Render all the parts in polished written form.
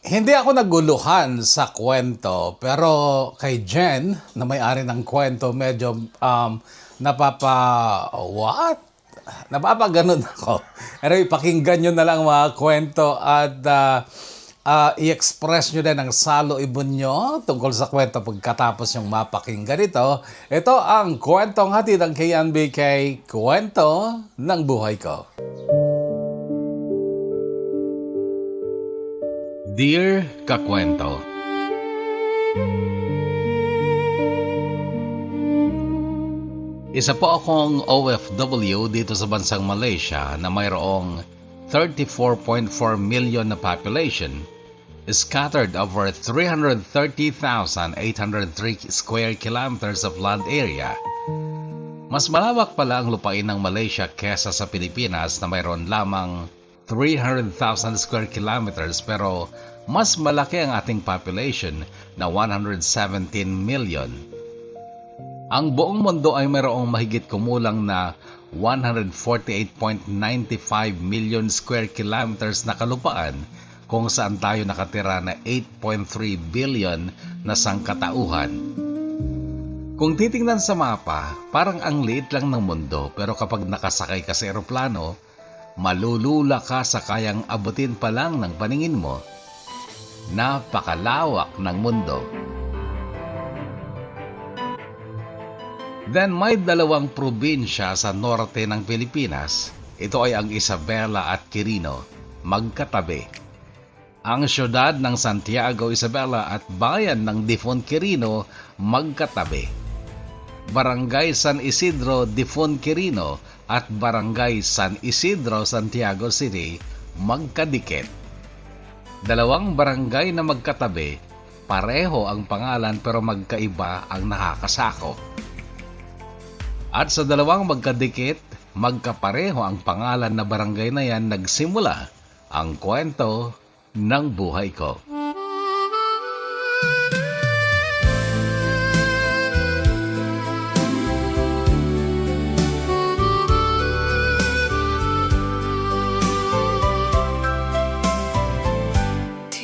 Hindi ako naguluhan sa kwento, pero kay Jen, na may-ari ng kwento, medyo what? Napapaganon ako. Pero ipakinggan nyo na lang mga kwento at i-express nyo din ang saloobin nyo tungkol sa kwento pagkatapos yung mapakinggan ito. Ito ang kwentong hatid ng KNBK, Kwento ng Buhay Ko. Dear Kakwento, isa po akong OFW dito sa bansang Malaysia na mayroong 34.4 million na population, scattered over 330,803 square kilometers of land area. Mas malawak pala ang lupain ng Malaysia kesa sa Pilipinas na mayroon lamang 300,000 square kilometers, pero mas malaki ang ating population na 117 million. Ang buong mundo ay mayroong mahigit kumulang na 148.95 million square kilometers na kalupaan, kung saan tayo nakatira na 8.3 billion na sangkatauhan. Kung titingnan sa mapa, parang ang liit lang ng mundo, pero kapag nakasakay ka sa eroplano, malulula ka sa kayang abutin pa lang ng paningin mo. Napakalawak ng mundo. Then may dalawang probinsya sa norte ng Pilipinas. Ito ay ang Isabela at Quirino, magkatabi. Ang siyudad ng Santiago, Isabela at bayan ng Difon, Quirino, magkatabi. Barangay San Isidro, Difon, Quirino at Barangay San Isidro, Santiago City, magkadikit. Dalawang barangay na magkatabi, pareho ang pangalan pero magkaiba ang nakakasakop. At sa dalawang magkadikit, magkapareho ang pangalan na barangay na yan, nagsimula ang kwento ng buhay ko.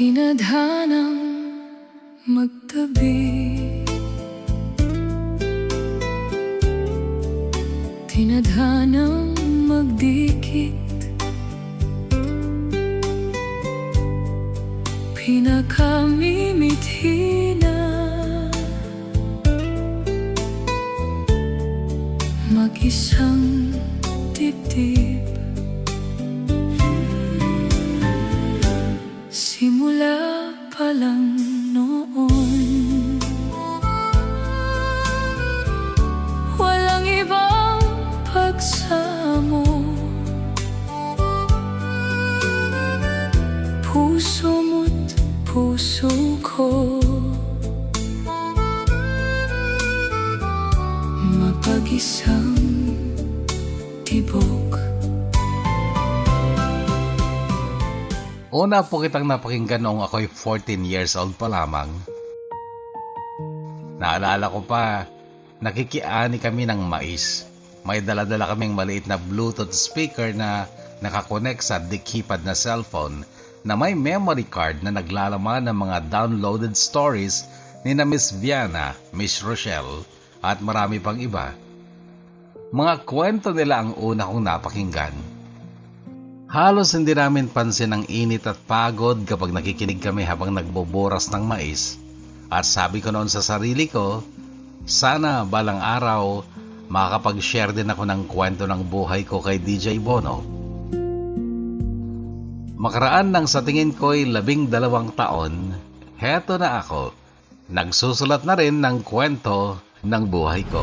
Tinadhanang magtabi, tinadhanang magdikit, pinakamimithi na mag-isang dibdib. Simula pa lang noon, walang ibang pagsamo. Puso mo't puso ko, mapag-isang tibok. Una po kitang napakinggan noong ako'y 14 years old pa lamang. Naalala ko pa, nakikiani kami ng mais. May dala-dala kaming maliit na Bluetooth speaker na nakakonek sa di-keypad na cellphone na may memory card na naglalaman ng mga downloaded stories ni na Miss Viana, Miss Rochelle at marami pang iba. Mga kwento nila ang una kong napakinggan. Halos hindi namin pansin ang init at pagod kapag nakikinig kami habang nagboboras ng mais. At sabi ko noon sa sarili ko, sana balang araw makakapag-share din ako ng kwento ng buhay ko kay DJ Bono. Makaraan ng sa tingin ko'y 12 taon, heto na ako, nagsusulat na rin ng kwento ng buhay ko.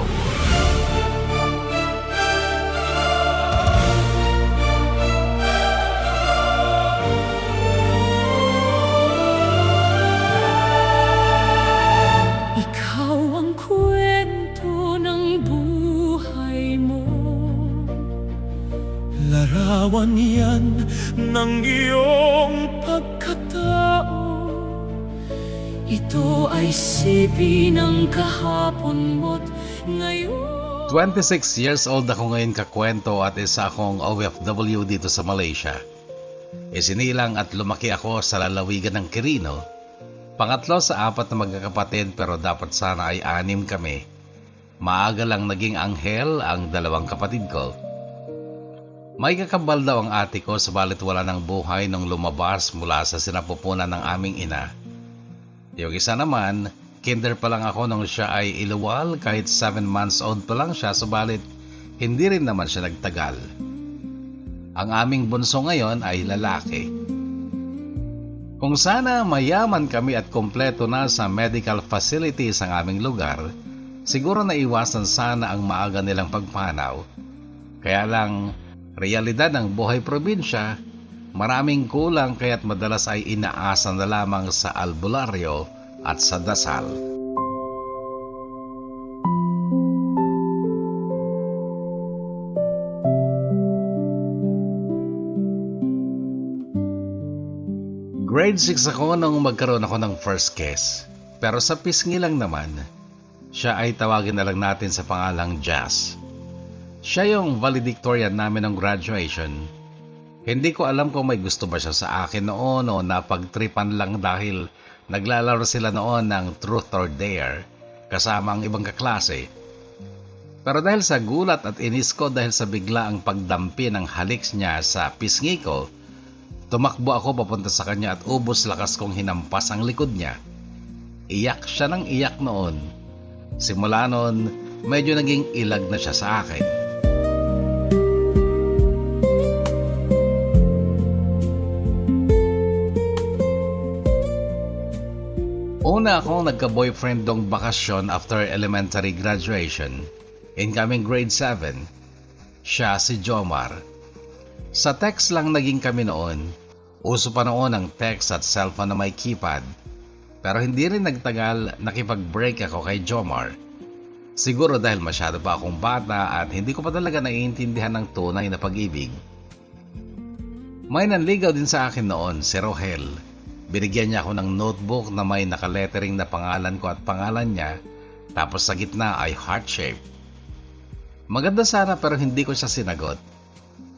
Larawan yan ng iyong pagkatao. Ito ay sipi ng kahapon mo't ngayon. 26 years old ako ngayon, kakwento, at isa akong OFW dito sa Malaysia. Isinilang at lumaki ako sa lalawigan ng Quirino. Pangatlo sa 4 na magkakapatid pero dapat sana ay 6 kami. Maaga lang naging anghel ang 2 kapatid ko. May kakambal daw ang ate ko subalit wala ng buhay nung lumabas mula sa sinapupunan ng aming ina. Yung isa naman, kinder pa lang ako nung siya ay iluwal kahit 7 months old pa lang siya subalit hindi rin naman siya nagtagal. Ang aming bunso ngayon ay lalaki. Kung sana mayaman kami at kompleto na sa medical facilities ang aming lugar, siguro naiwasan sana ang maaga nilang pagpanaw. Kaya lang, realidad ng buhay probinsya, maraming kulang kaya't madalas ay inaasa na lamang sa albularyo at sa dasal. Grade 6 ako nung magkaroon ako ng first kiss. Pero sa pisngi lang naman, siya ay tawagin na lang natin sa pangalang Jazz. Siya yung valedictorian namin ng graduation. Hindi ko alam kung may gusto ba siya sa akin noon o napagtripan lang dahil naglalaro sila noon ng Truth or Dare kasama ang ibang kaklase. Pero dahil sa gulat at inis ko dahil sa biglaang pagdampi ng haliks niya sa pisngi ko, tumakbo ako papunta sa kanya at ubos lakas kong hinampas ang likod niya. Iyak siya ng iyak noon. Simula noon, medyo naging ilag na siya sa akin. Una akong nagka-boyfriend dong bakasyon after elementary graduation. Incoming grade 7. Siya si Jomar. Sa text lang naging kami noon. Uso pa noon ang text at cellphone na may keypad. Pero hindi rin nagtagal nakipag-break ako kay Jomar. Siguro dahil masyado pa akong bata at hindi ko pa talaga naiintindihan ng tunay na pag-ibig. May nanligaw din sa akin noon, si Rohel. Binigyan niya ako ng notebook na may nakalettering na pangalan ko at pangalan niya, tapos sa gitna ay heart-shape. Maganda sana pero hindi ko siya sinagot.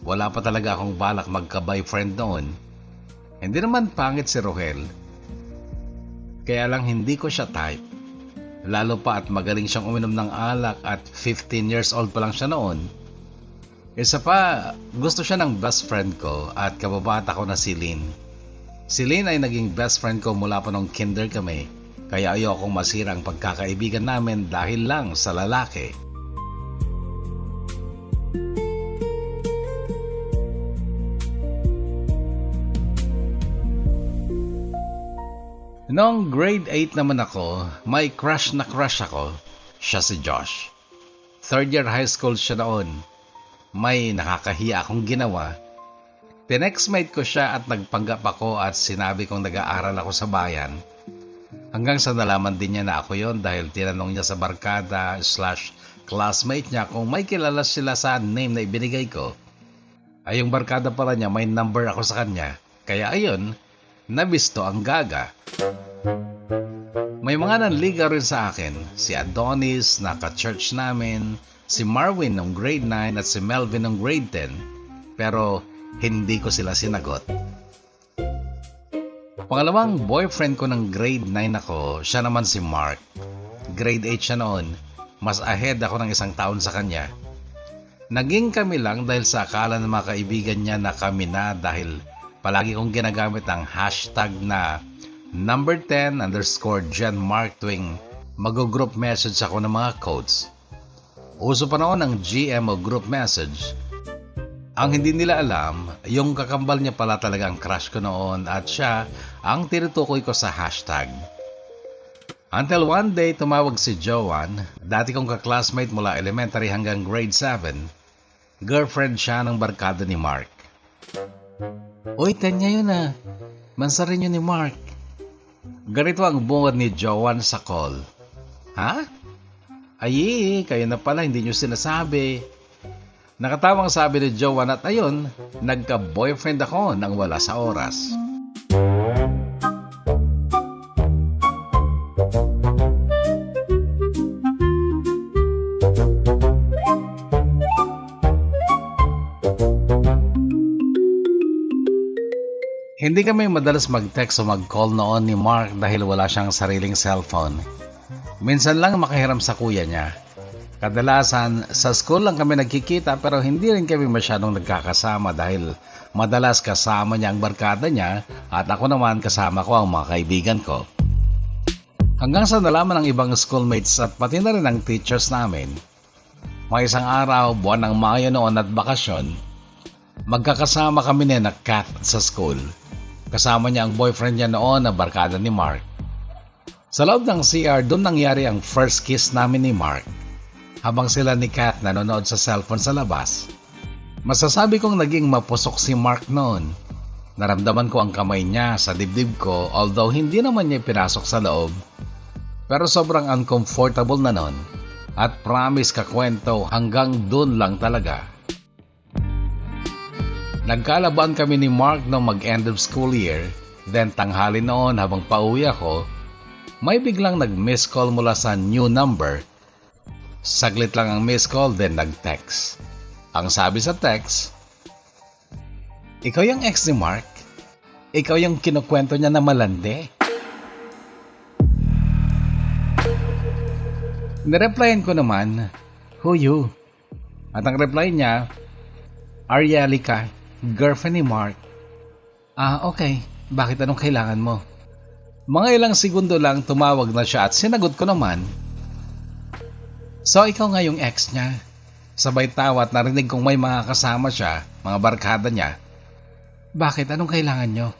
Wala pa talaga akong balak magka-boyfriend noon. Hindi naman pangit si Rohel. Kaya lang hindi ko siya type. Lalo pa at magaling siyang uminom ng alak at 15 years old pa lang siya noon. Isa pa, gusto siya ng best friend ko at kababata ko na si Lynn. Si Lynn ay naging best friend ko mula pa nung kinder kami. Kaya ayokong masira ang pagkakaibigan namin dahil lang sa lalaki. Noong grade 8 naman ako, may crush ako. Siya si Josh. 3rd year high school siya noon. May nakakahiya akong ginawa. Tinextmate ko siya at nagpanggap ako at sinabi kong nag-aaral ako sa bayan. Hanggang sa nalaman din niya na ako yon dahil tinanong niya sa barkada/classmate niya kung may kilala sila sa name na ibinigay ko. Ay yung barkada pala niya may number ako sa kanya. Kaya ayun, nabisto ang gaga. May mga nanligaw rin sa akin, si Adonis na ka-church namin, si Marwin nung grade 9 at si Melvin nung grade 10, pero hindi ko sila sinagot. Pangalawang boyfriend ko ng grade 9 ako, siya naman si Mark. Grade 8 siya noon, mas ahead ako ng 1 taon sa kanya. Naging kami lang dahil sa akala ng mga kaibigan niya na kami na dahil palagi kong ginagamit ang hashtag na number 10_Genmark tuwing mag-group message ako ng mga quotes. Uso pa noon ang GM o group message. Ang hindi nila alam, yung kakambal niya pala talaga ang crush ko noon at siya ang tinutukoy ko sa hashtag. Until one day tumawag si Joanne, dati kong ka-classmate mula elementary hanggang grade 7. Girlfriend siya ng barkada ni Mark. Uy, tanya yun ah. Mansa rin yun ni Mark. Ganito ang bungad ni Joanne sa call. Ha? Ay, kayo na pala, hindi nyo sinasabi. Nakatawang sabi ni Joanne at ayun, nagka-boyfriend ako nang wala sa oras. Hindi kami madalas mag-text o mag-call noon ni Mark dahil wala siyang sariling cellphone. Minsan lang makahiram sa kuya niya. Kadalasan, sa school lang kami nagkikita pero hindi rin kami masyadong nagkakasama dahil madalas kasama niya ang barkada niya at ako naman kasama ko ang mga kaibigan ko. Hanggang sa nalaman ng ibang schoolmates at pati na rin ang teachers namin. May isang araw, buwan ng Mayo noon at bakasyon, magkakasama kami ni na Kat sa school. Kasama niya ang boyfriend niya noon na barkada ni Mark. Sa loob ng CR, doon nangyari ang first kiss namin ni Mark. Habang sila ni Kat nanonood sa cellphone sa labas. Masasabi kong naging mapusok si Mark noon. Naramdaman ko ang kamay niya sa dibdib ko although hindi naman niya pinasok sa loob. Pero sobrang uncomfortable na noon. At promise kakwento hanggang doon lang talaga. Nagkalaban kami ni Mark noong mag-end of school year. Then tanghali noon habang pauwi ako, may biglang nag-miss call mula sa new number. Saglit lang ang miss call, then nag-text. Ang sabi sa text, "Ikaw yung ex ni Mark? Ikaw yung kinukwento niya na malandi?" Nireplyan ko naman, "Who you?" At ang reply niya, "Arielica, girlfriend ni Mark." "Ah, okay. Bakit, anong kailangan mo?" Mga ilang segundo lang tumawag na siya at sinagot ko naman, "So ikaw nga yung ex niya?" Sabay tawa at narinig kong may mga kasama siya, mga barkada niya. "Bakit? Anong kailangan nyo?"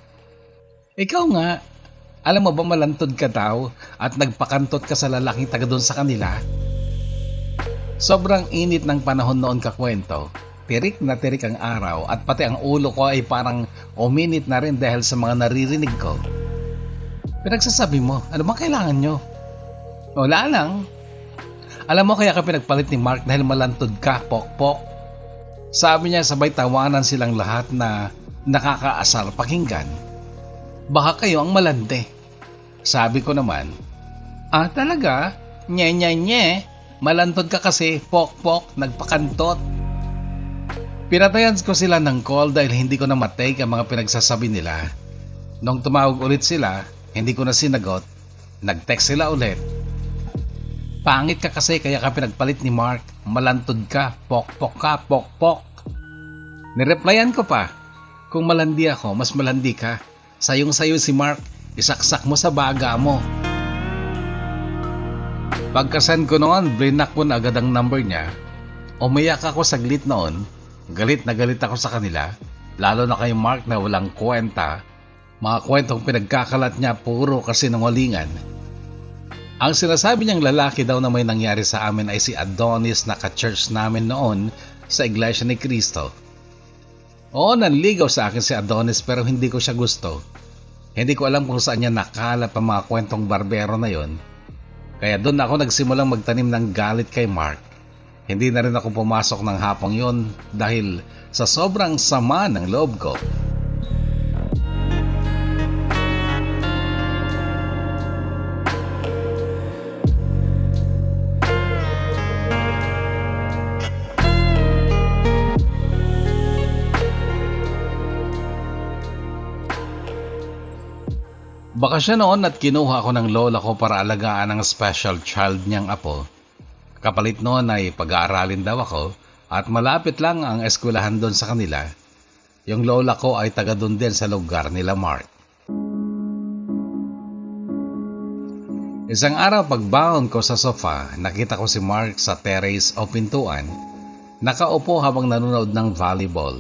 "Ikaw nga. Alam mo ba malantod ka daw at nagpakantot ka sa lalaking taga doon sa kanila?" Sobrang init ng panahon noon kakwento. Tirik na tirik ang araw at pati ang ulo ko ay parang uminit na rin dahil sa mga naririnig ko. "Pinagsasabi mo, ano bang kailangan nyo?" "Wala lang. Alam mo kaya ka pinagpalit ni Mark dahil malantod ka, pokpok." Sabi niya sabay tawanan silang lahat na nakakaasar pakinggan. "Baka kayo ang malandi." Sabi ko naman, "Ah, talaga? Nye nye nye. Malantod ka kasi, pokpok, nagpakantot." Pinatayan ko sila ng call dahil hindi ko na matake ang mga pinagsasabi nila. Nung tumawag ulit sila, hindi ko na sinagot. Nag-text sila ulit. "Pangit ka kasi kaya ka pinagpalit ni Mark. Malantod ka, pokpok ka, pokpok." Nireplyan ko pa, "Kung malandi ako, mas malandi ka. Sayong-sayo si Mark, isaksak mo sa baga mo." Pagkasend ko noon, blinak ko na agad ang number niya. Umiyak ako saglit noon. Galit na galit ako sa kanila, lalo na kay Mark na walang kwenta. Mga kwentong pinagkakalat niya puro kasinungalingan. Ang sinasabi niyang lalaki daw na may nangyari sa amin ay si Adonis na ka-church namin noon sa Iglesia ni Cristo. Oo, nanligaw sa akin si Adonis pero hindi ko siya gusto. Hindi ko alam kung saan niya nakalap ang mga kwentong barbero na yon. Kaya doon ako nagsimulang magtanim ng galit kay Mark. Hindi na rin ako pumasok ng hapong yon dahil sa sobrang sama ng loob ko. Bakasyon noon at kinuha ako ng lola ko para alagaan ang special child niyang apo. Kapalit noon ay pag-aaralin daw ako at malapit lang ang eskwelahan doon sa kanila. Yung lola ko ay taga doon din sa lugar nila Mark. Isang araw pagbaon ko sa sofa, nakita ko si Mark sa terrace o pintuan, nakaupo habang nanonood ng volleyball.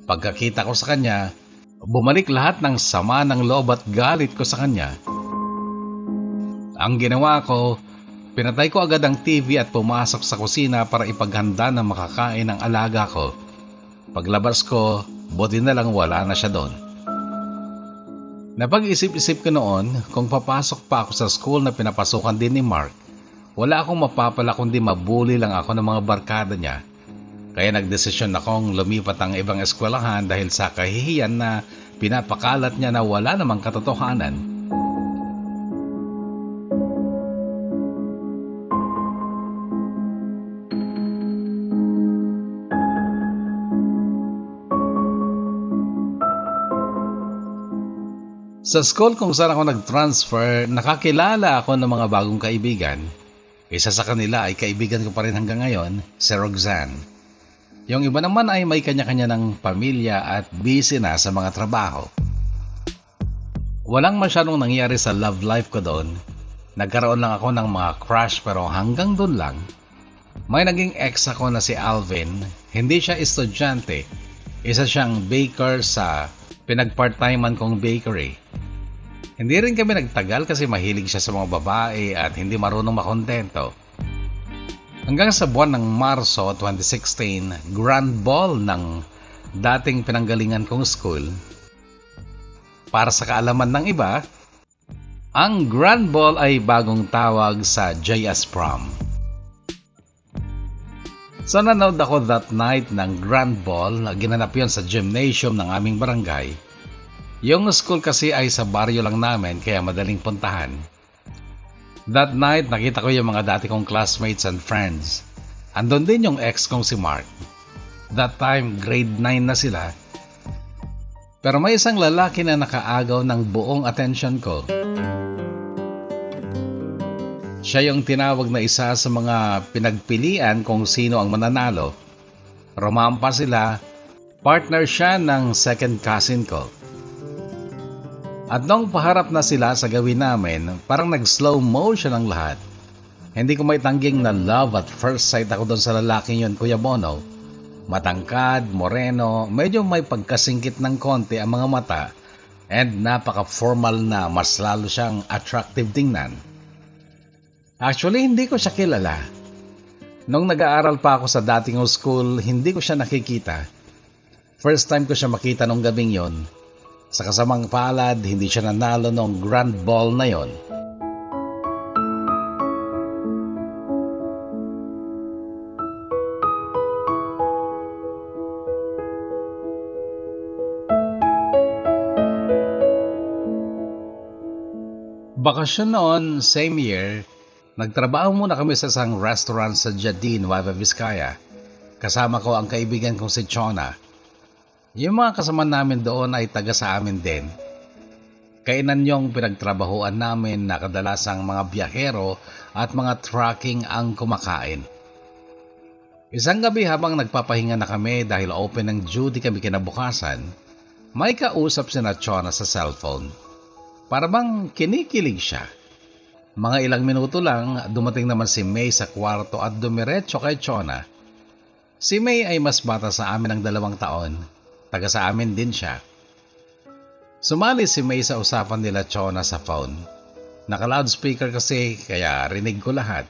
Pagkakita ko sa kanya, bumalik lahat ng sama ng loob at galit ko sa kanya. Ang ginawa ko, pinatay ko agad ang TV at pumasok sa kusina para ipaghanda ng makakain ng alaga ko. Paglabas ko, buti na lang wala na siya doon. Napag-isip-isip ko noon kung papasok pa ako sa school na pinapasukan din ni Mark, wala akong mapapala kundi mabuli lang ako ng mga barkada niya. Kaya nagdesisyon akong lumipat ang ibang eskwelahan dahil sa kahihiyan na pinapakalat niya na wala namang katotohanan. Sa school kung saan ako nag-transfer, nakakilala ako ng mga bagong kaibigan. Isa sa kanila ay kaibigan ko pa rin hanggang ngayon, si Roxanne. Yung iba naman ay may kanya-kanya ng pamilya at busy na sa mga trabaho. Walang masyadong nangyari sa love life ko doon. Nagkaroon lang ako ng mga crush pero hanggang doon lang. May naging ex ako na si Alvin. Hindi siya estudyante. Isa siyang baker sa pinag-part-timean kong bakery. Hindi rin kami nagtagal kasi mahilig siya sa mga babae at hindi marunong makontento. Hanggang sa buwan ng Marso 2016, Grand Ball ng dating pinanggalingan kong school. Para sa kaalaman ng iba, ang Grand Ball ay bagong tawag sa JS Prom. So nanood ako that night ng Grand Ball, ginanap yun sa gymnasium ng aming barangay. Yung school kasi ay sa baryo lang namin kaya madaling puntahan. That night nakita ko yung mga dati kong classmates and friends. Andun din yung ex kong si Mark. That time grade 9 na sila. Pero may isang lalaki na nakaagaw ng buong attention ko. Siya yung tinawag na isa sa mga pinagpilian kung sino ang mananalo. Rumampa sila, partner siya ng second cousin ko. At nung paharap na sila sa gawin namin, parang nag-slow motion ang lahat. Hindi ko may tangging na love at first sight ako doon sa lalaking yun, Kuya Bono. Matangkad, moreno, medyo may pagkasingkit ng konti ang mga mata, and napaka-formal na mas lalo siyang attractive tingnan. Actually, hindi ko siya kilala. Nung nag-aaral pa ako sa dating school, hindi ko siya nakikita. First time ko siya makita nung gabing yon. Sa kasamang palad, hindi siya nanalo nung Grand Ball na yon. Bakasyon noon, same year, nagtrabaho muna kami sa isang restaurant sa Jardine, Nueva Vizcaya. Kasama ko ang kaibigan kong si Chona. Yung mga kasama namin doon ay taga sa amin din. Kainan yung pinagtrabahuan namin na kadalasang mga biyahero at mga trucking ang kumakain. Isang gabi habang nagpapahinga na kami dahil open ng duty kami kinabukasan, may kausap si Chona sa cellphone. Para bang kinikilig siya. Mga ilang minuto lang, dumating naman si May sa kwarto at dumiretso kay Chona. Si May ay mas bata sa amin ng 2 taon. Taga sa amin din siya. Sumali si May sa usapan nila Chona sa phone. Naka-loudspeaker kasi kaya rinig ko lahat.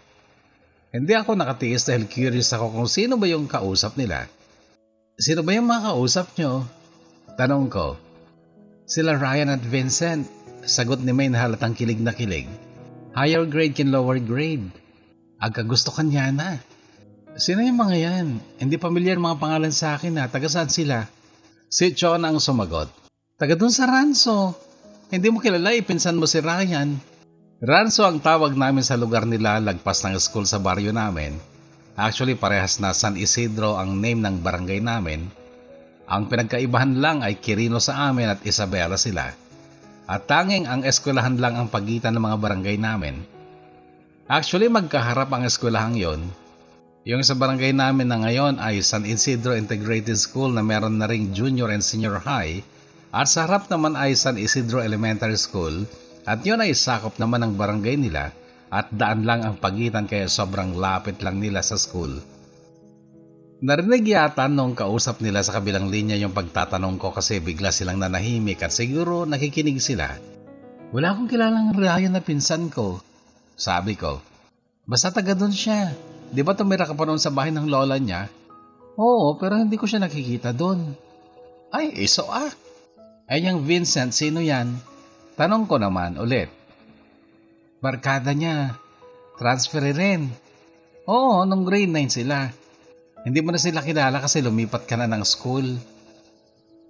Hindi ako nakatiis dahil curious ako kung sino ba yung kausap nila. Sino ba yung mga kausap nyo? Tanong ko. Sila Ryan at Vincent. Sagot ni May na halatang kilig na kilig. Higher grade kin lower grade. Agka gusto kanya na. Sino yung mga yan? Hindi pamilyar mga pangalan sa akin na. Taga saan sila? Si Chona ang sumagot. Taga dun sa Ranso. Hindi mo kilala, ipinsan mo si Ryan. Ranso ang tawag namin sa lugar nila lagpas ng school sa baryo namin. Actually parehas na San Isidro ang name ng barangay namin. Ang pinagkaibahan lang ay Quirino sa amin at Isabela sila. At tanging ang eskwelahan lang ang pagitan ng mga barangay namin. Actually magkaharap ang eskwelahang yon. Yung sa barangay namin na ngayon ay San Isidro Integrated School na meron na ring junior and senior high at sa harap naman ay San Isidro Elementary School at yun ay sakop naman ng barangay nila at daan lang ang pagitan kaya sobrang lapit lang nila sa school. Narinig yata nung kausap nila sa kabilang linya yung pagtatanong ko kasi bigla silang nanahimik at siguro nakikinig sila. Wala akong kilalang Ryan na pinsan ko, sabi ko. Basta taga doon siya. Di ba tumira ka pa noon sa bahay ng lola niya? Oo, pero hindi ko siya nakikita doon. Ay, iso ah. Ay, yung Vincent, sino yan? Tanong ko naman ulit. Barkada niya. Transfer rin. Oo, nung grade 9 sila. Hindi mo na sila kilala kasi lumipat ka na ng school.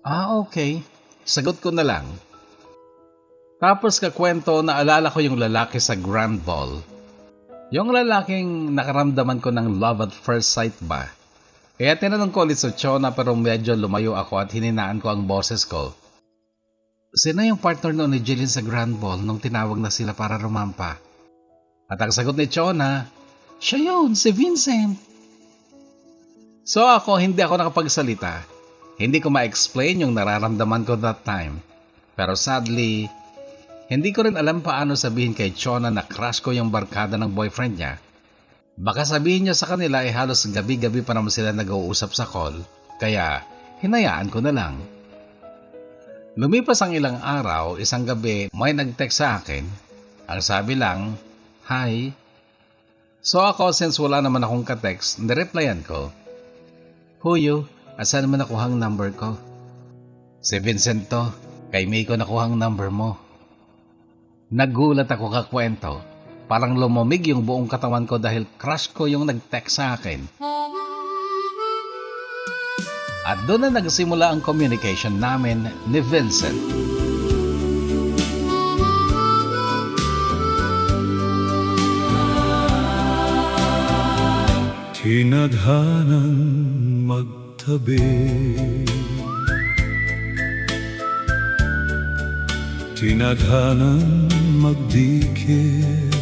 Ah, okay. Sagot ko na lang. Tapos kakwento, naalala ko yung lalaki sa Grand Ball. Yung lalaking nakaramdaman ko ng love at first sight ba? Kaya tinanong ko ulit sa Chona pero medyo lumayo ako at hininaan ko ang boses ko. Sino yung partner noon ni Jillian sa Grand Ball nung tinawag na sila para rumampa? At ang sagot ni Chona, siya yun, si Vincent. So hindi ako nakapagsalita. Hindi ko ma-explain yung nararamdaman ko that time. Pero sadly, hindi ko rin alam paano sabihin kay Chona na crush ko yung barkada ng boyfriend niya. Baka sabihin niya sa kanila ay halos gabi-gabi pa naman sila nag-uusap sa call, kaya hinayaan ko na lang. Lumipas ang ilang araw, isang gabi may nag-text sa akin. Ang sabi lang, "Hi." So since wala naman akong ka-text, nireplyan ko, "Who you? Asan naman nakuhang number ko?" "Si Vincent to, kay May ko nakuhang number mo." Nagulat ako kakwento. Parang lumamig yung buong katawan ko dahil crush ko yung nag-text sa akin. At doon na nagsimula ang communication namin ni Vincent. Tinadhanang magtabi, tinadhanang magdikit,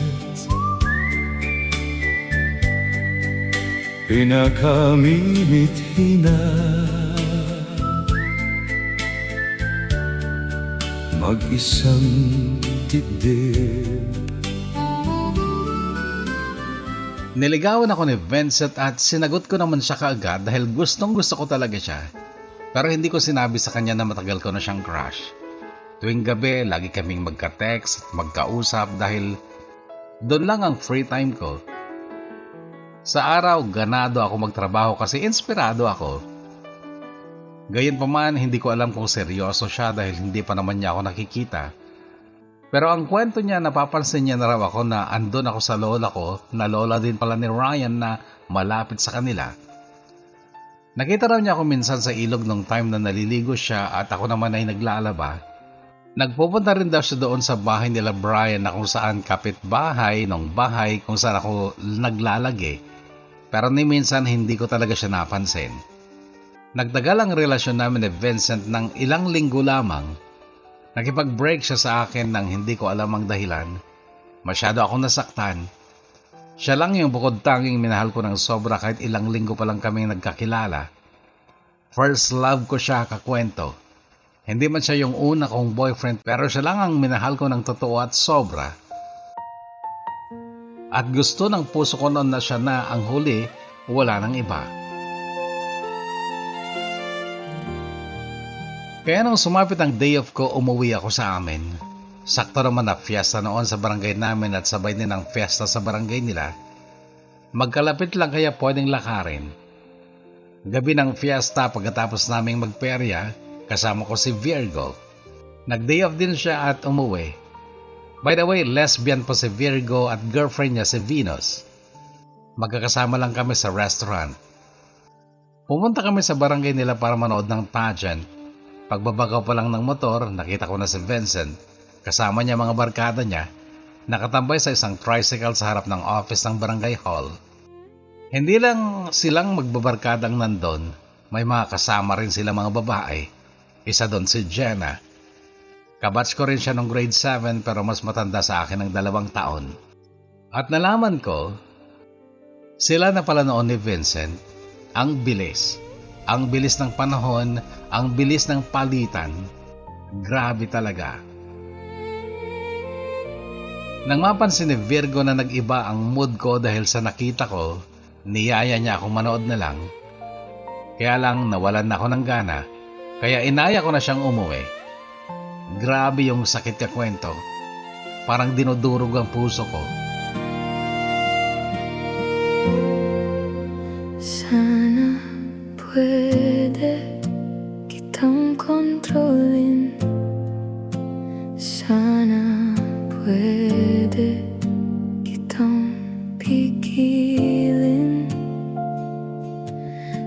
pinakamimithina, mag-isang dibdib. Niligawan ako ni Vincent at sinagot ko naman siya kaagad dahil gustong-gusto ko talaga siya. Pero hindi ko sinabi sa kanya na matagal ko na siyang crush. Tuwing gabi, lagi kaming magka-text at magkausap dahil doon lang ang free time ko. Sa araw, ganado ako magtrabaho kasi inspirado ako. Gayunpaman, hindi ko alam kung seryoso siya dahil hindi pa naman niya ako nakikita. Pero ang kwento niya, napapansin niya na raw ako na andun ako sa lola ko, na lola din pala ni Ryan na malapit sa kanila. Nakita raw niya ako minsan sa ilog nung time na naliligo siya at ako naman ay naglalaba. Nagpupunta rin daw siya doon sa bahay nila Brian na kung saan kapitbahay ng bahay kung saan ako naglalagi. Pero ni minsan hindi ko talaga siya napansin. Nagtagal ang relasyon namin ni Vincent ng ilang linggo lamang. Nakipag-break siya sa akin nang hindi ko alam ang dahilan. Masyado akong nasaktan. Siya lang yung bukod tanging minahal ko ng sobra kahit ilang linggo pa lang kami nagkakilala. First love ko siya kakwento. Hindi man siya yung una kong boyfriend pero siya lang ang minahal ko ng totoo at sobra. At gusto ng puso ko noon na siya na ang huli, wala nang iba. Kaya nung sumapit ang day off ko, umuwi ako sa amin. Sakto naman na fiesta noon sa barangay namin at sabay din ang fiesta sa barangay nila. Magkalapit lang kaya pwedeng lakarin. Gabi ng fiesta pagkatapos naming magperya, kasama ko si Virgo. Nag-day off din siya at umuwi. By the way, lesbian po si Virgo at girlfriend niya si Venus. Magkakasama lang kami sa restaurant. Pumunta kami sa barangay nila para manood ng pageant. Pagbabagaw pa lang ng motor, nakita ko na si Vincent. Kasama niya mga barkada niya, nakatambay sa isang tricycle sa harap ng office ng barangay hall. Hindi lang silang magbabarkadang nandun, may mga kasama rin sila mga babae. Isa doon si Jenna. Kabatch ko rin siya nung grade 7 pero mas matanda sa akin ng 2 taon. At nalaman ko, sila na pala noon ni Vincent. Ang bilis. Ang bilis ng panahon, ang bilis ng palitan. Grabe talaga. Nang mapansin ni Virgo na nag-iba ang mood ko dahil sa nakita ko, niyaya niya akong manood na lang. Kaya lang nawalan na ako ng gana, kaya inaya ko na siyang umuwi. Grabe yung sakit ka kwento. Parang dinudurog ang puso ko. Sana pwede kitang kontrolin. Sana pwede kitang pigilin.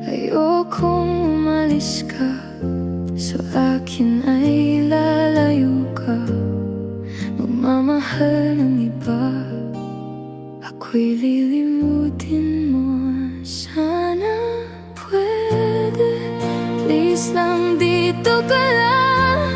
Ayokong umalis ka, sa akin ay lalayo ka. Magmamahal ng iba, ako'y lilimutin mo. Sana pwede, please lang dito ka lang.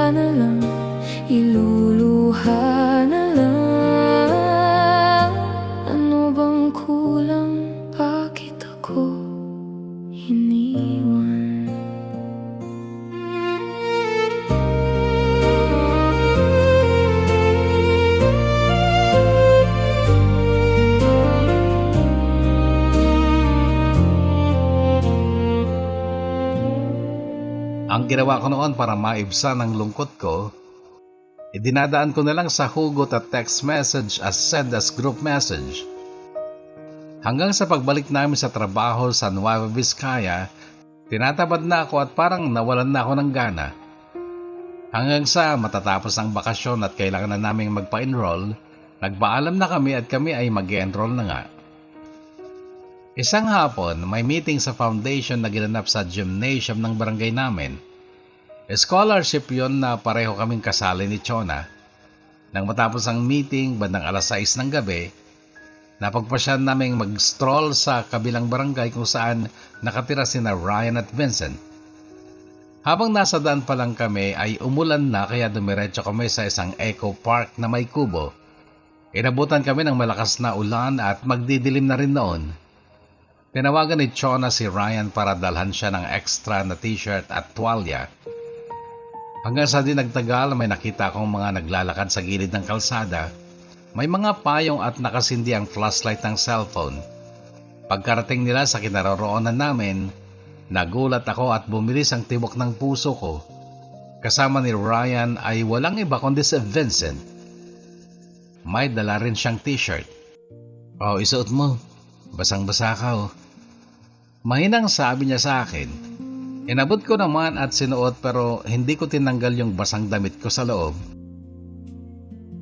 na lang, iluluha na lang. Ano bang kulang, bakit ako iniwan? Ang ginawa ko noon para maibsan ang lungkot ko, dinadaan ko na lang sa hugot at text message as send as group message. Hanggang sa pagbalik namin sa trabaho sa Nueva Vizcaya, tinatabad na ako at parang nawalan na ako ng gana. Hanggang sa matatapos ang bakasyon at kailangan na naming magpa-enroll, nagpaalam na kami at kami ay mag-enroll na nga. Isang hapon, may meeting sa foundation na ginanap sa gymnasium ng barangay namin. Scholarship yon na pareho kaming kasali ni Chona. Nang matapos ang meeting, bandang alas 6 ng gabi, napagpasyan naming mag-stroll sa kabilang barangay kung saan nakatira sina Ryan at Vincent. Habang nasa daan pa lang kami ay umulan na kaya dumiretso kami sa isang eco park na may kubo. Inabutan kami ng malakas na ulan at magdidilim na rin noon. Tinawagan ni Chona si Ryan para dalhan siya ng extra na t-shirt at tuwalya. Hanggang sa dinagtagal may nakita akong mga naglalakad sa gilid ng kalsada. May mga payong at nakasindi ang flashlight ng cellphone. Pagkarating nila sa kinaroroonan namin, nagulat ako at bumilis ang tibok ng puso ko. Kasama ni Ryan ay walang iba kundi si Vincent. May dala rin siyang t-shirt. "Oh, isuot mo. Basang-basa ka oh." Mahinang sabi niya sa akin. Inabot ko naman at sinuot pero hindi ko tinanggal yung basang damit ko sa loob.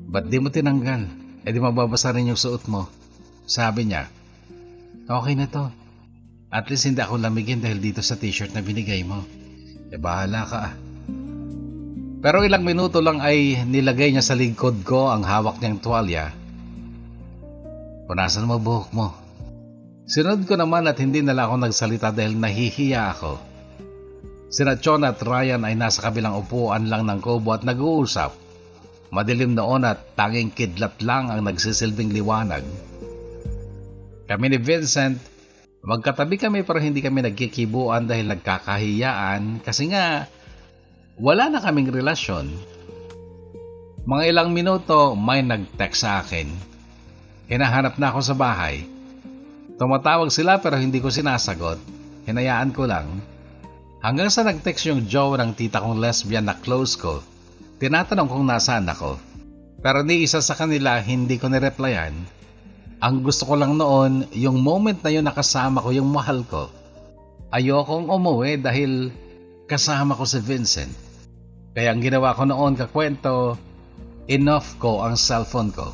"Ba't di mo tinanggal? E di mababasa rin yung suot mo." Sabi niya. "Okay na to. At least hindi ako lamigin dahil dito sa t-shirt na binigay mo. E bahala ka ah." Pero ilang minuto lang ay nilagay niya sa likod ko ang hawak niyang tuwalya. "Punasan mo buhok mo." Sinunod ko naman at hindi nala ako nagsalita dahil nahihiya ako. Sina Chona at Ryan ay nasa kabilang upuan lang ng kubo at nag-uusap. Madilim noon at tanging kidlat lang ang nagsisilbing liwanag. Kami ni Vincent, magkatabi kami pero hindi kami nagkikibuan dahil nagkakahiyaan kasi nga wala na kaming relasyon. Mga ilang minuto may nag-text sa akin. Hinahanap na ako sa bahay. Tumatawag sila pero hindi ko sinasagot. Hinayaan ko lang. Hanggang sa nag-text yung jowa ng tita kong lesbian na close ko, tinatanong kung nasaan ako. Pero ni isa sa kanila hindi ko nireplyan. Ang gusto ko lang noon, yung moment na yun nakasama ko yung mahal ko. Ayokong umuwi dahil kasama ko si Vincent. Kaya ang ginawa ko noon kakwento, inoff ko ang cellphone ko.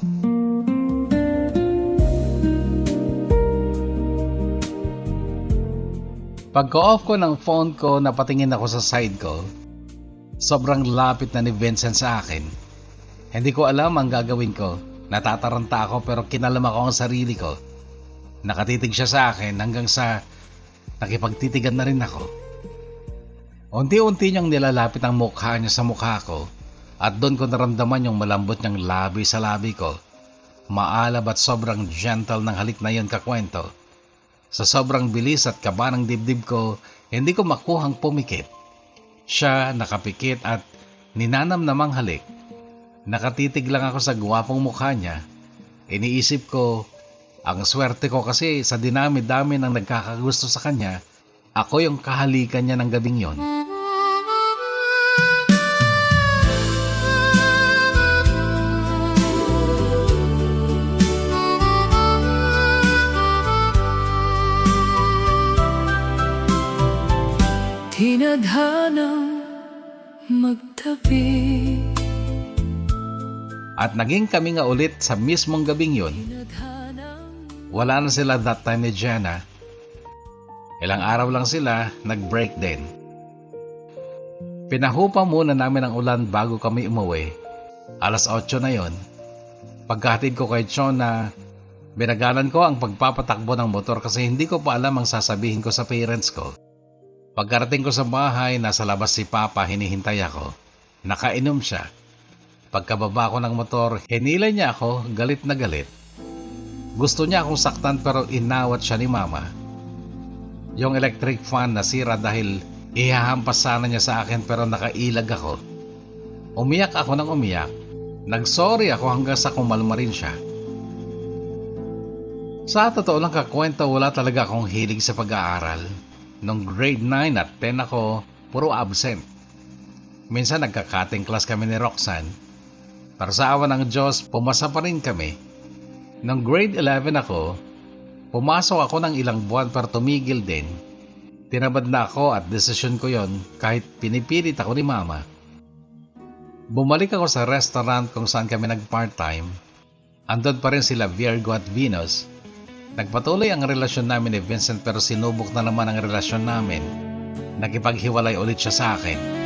Pagka-off ko ng phone ko, napatingin ako sa side ko. Sobrang lapit na ni Vincent sa akin. Hindi ko alam ang gagawin ko. Natataranta ako pero kinalama ko ang sarili ko. Nakatitig siya sa akin hanggang sa nakipagtitigan na rin ako. Unti-unti niyang nilalapit ang mukha niya sa mukha ko at doon ko naramdaman yung malambot niyang labi sa labi ko. Maalab at sobrang gentle ng halik na yon kakwento. Sa sobrang bilis at kaba ng dibdib ko, hindi ko makuhang pumikit. Siya nakapikit at ninanamnamang halik. Nakatitig lang ako sa gwapong mukha niya. Iniisip ko, ang swerte ko kasi sa dinami-dami ng nagkakagusto sa kanya, ako yung kahalikan niya ng gabing yon. Tinadhanang magtabi. At naging kami nga ulit sa mismong gabing yon. Wala na sila that time ni Jenna. Ilang araw lang sila, nag-break din. Pinahupa muna namin ang ulan bago kami umuwi. Alas 8 na yon. Pagkahatid ko kay Chona, binagalan ko ang pagpapatakbo ng motor kasi hindi ko pa alam ang sasabihin ko sa parents ko. Pagkarating ko sa bahay, nasa labas si Papa, hinihintay ako. Nakainom siya. Pagkababa ko ng motor, hinila niya ako, galit na galit. Gusto niya akong saktan pero inawat siya ni Mama. Yung electric fan nasira dahil ihahampas sana niya sa akin pero nakailag ako. Umiyak ako ng umiyak. Nagsorry ako hanggang sa kumalma rin siya. Sa totoo lang kakwento, wala talaga akong hilig sa pag-aaral. Nung grade 9 at 10 ako, puro absent. Minsan nagka-cutting class kami ni Roxanne. Pero sa awa ng Diyos, pumasa pa rin kami. Nung grade 11 ako, pumasok ako ng ilang buwan pero tumigil din. Tinabad na ako at desisyon ko yon kahit pinipilit ako ni Mama. Bumalik ako sa restaurant kung saan kami nag-part-time. Andun pa rin sila Virgo at Venus. Nagpatuloy ang relasyon namin ni Vincent pero sinubok na naman ang relasyon namin. Nakipaghiwalay ulit siya sa akin.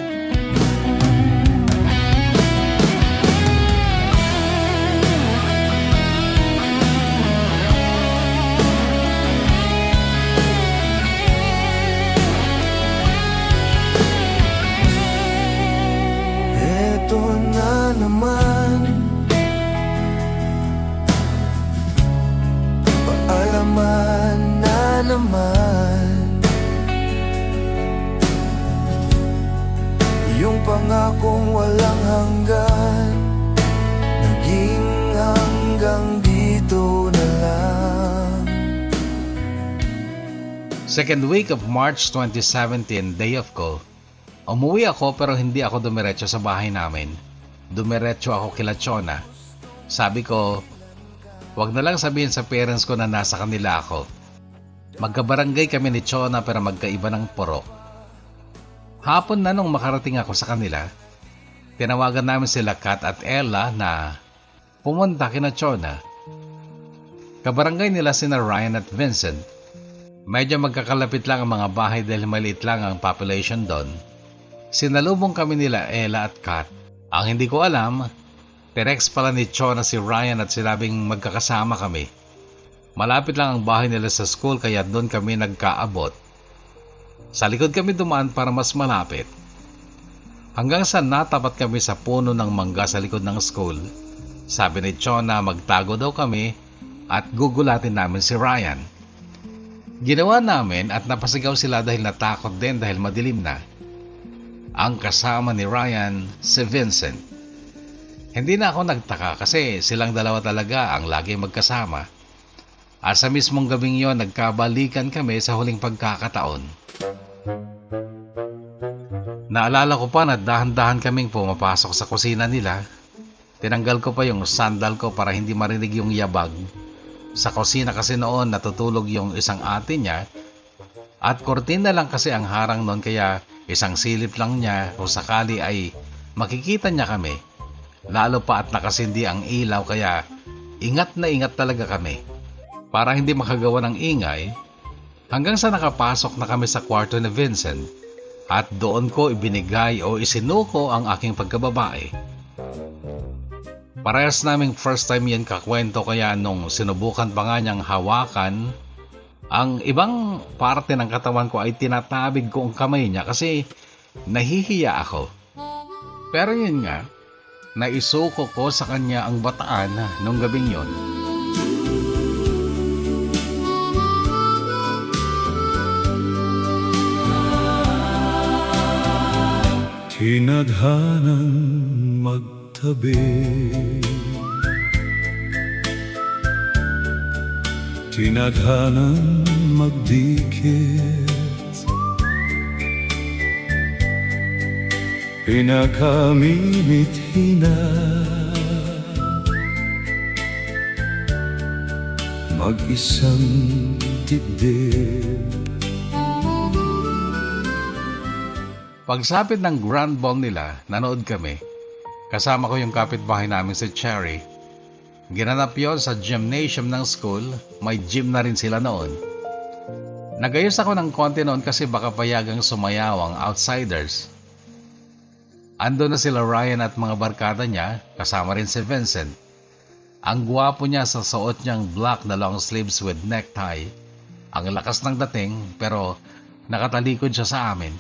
Eto na naman, paalaman na naman, yung pangakong walang hanggan, naging hanggang dito na lang. Second week of March 2017, day of ko. Umuwi ako pero hindi ako dumiretso sa bahay namin. Dumiretso ako kila Chona. Sabi ko, wag na lang sabihin sa parents ko na nasa kanila ako. Magkabarangay kami ni Chona pero magkaiba ng purok. Hapon na nung makarating ako sa kanila, tinawagan namin sila Kat at Ella na pumunta kina Chona. Kabarangay nila sina Ryan at Vincent. Medyo magkakalapit lang ang mga bahay dahil maliit lang ang population doon. Sinalubong kami nila Ella at Kat. Ang hindi ko alam, text pala ni Chona si Ryan at sinabing magkakasama kami. Malapit lang ang bahay nila sa school kaya doon kami nagkaabot. Sa likod kami dumaan para mas malapit. Hanggang sa natapat kami sa puno ng mangga sa likod ng school. Sabi ni Chona magtago daw kami at gugulatin namin si Ryan. Ginawa namin at napasigaw sila dahil natakot din dahil madilim na. Ang kasama ni Ryan, si Vincent. Hindi na ako nagtaka kasi silang dalawa talaga ang lagi magkasama. At sa mismong gabing yon, nagkabalikan kami sa huling pagkakataon. Naalala ko pa na dahan-dahan kaming pumapasok sa kusina nila. Tinanggal ko pa yung sandal ko para hindi marinig yung yabag. Sa kusina kasi noon natutulog yung isang ate niya at kortina lang kasi ang harang noon kaya isang silip lang niya kung sakali ay makikita niya kami. Lalo pa at nakasindi ang ilaw kaya ingat na ingat talaga kami. Para hindi makagawa ng ingay, hanggang sa nakapasok na kami sa kwarto ni Vincent at doon ko ibinigay o isinuko ang aking pagkababae. Parehas naming first time yan kakwento kaya nung sinubukan pa nga niyang hawakan, ang ibang parte ng katawan ko ay tinatabig ko ang kamay niya kasi nahihiya ako. Pero yun nga, naisuko ko sa kanya ang bataan nung gabing yon. Tinadhanang magtabi, tinadhanang magdikit, pinakamimithi na mag-isang dibdib. Pagsapit ng grand ball nila, nanood kami. Kasama ko yung kapitbahay namin si Cherry. Ginanap yon sa gymnasium ng school, may gym na rin sila noon. Nagayos ako ng konti noon kasi baka payagang sumayaw ang outsiders. Ando na sila Ryan at mga barkada niya, kasama rin si Vincent. Ang gwapo niya sa suot niyang black na long sleeves with necktie. Ang lakas ng dating pero nakatalikod siya sa amin.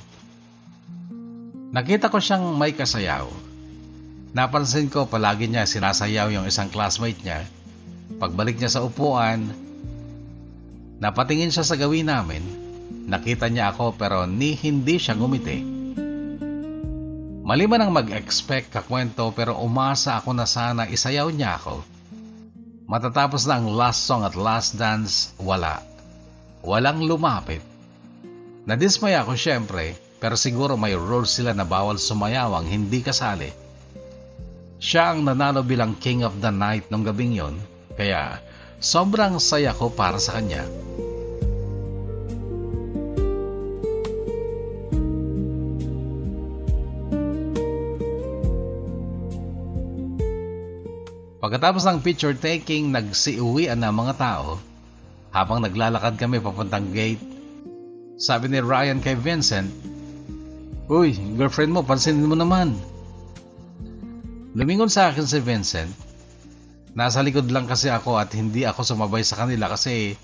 Nakita ko siyang may kasayaw. Napansin ko palagi niya sinasayaw yung isang classmate niya. Pagbalik niya sa upuan, napatingin siya sa gawin namin. Nakita niya ako pero hindi siya ngumiti. Mali man ang mag-expect kakwento pero umasa ako na sana isayaw niya ako. Matatapos na ang last song at last dance, wala. Walang lumapit. Nadismaya ako syempre, pero siguro may rules sila na bawal sumayaw ang hindi kasali. Siya ang nanalo bilang King of the Night nung gabing yon, kaya sobrang saya ko para sa kanya. Pagkatapos ng picture taking, nagsiuwian na mga tao. Habang naglalakad kami papuntang gate, sabi ni Ryan kay Vincent, "Uy, girlfriend mo, pansinin mo naman." Lumingon sa akin si Vincent. Nasa likod lang kasi ako at hindi ako sumabay sa kanila kasi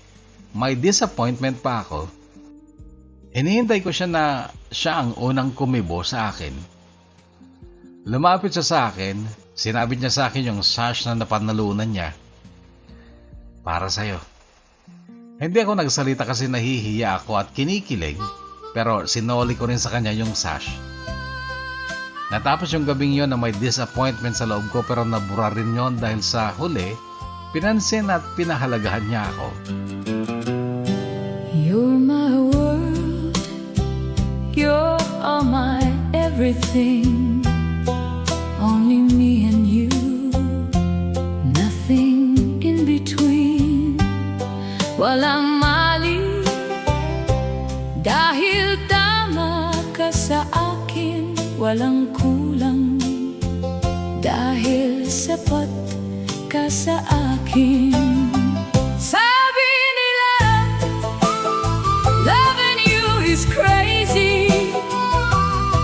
may disappointment pa ako. Hinihintay ko siya na siya ang unang kumibo sa akin. Lumapit siya sa akin, sinabi niya sa akin yung sash na napanalunan niya. "Para sa'yo." Hindi ako nagsalita kasi nahihiya ako at kinikilig, pero sinoli ko rin sa kanya yung sash. Natapos yung gabing yon na may disappointment sa loob ko pero nabura rin yon dahil sa huli, pinansin at pinahalagahan niya ako. You're my world, you're all my everything. Only me and you, nothing in between. Walang mali, dahil tama ka sa akin. Walang kulang, dahil sapat ka sa akin. Sabi nila, loving you is crazy.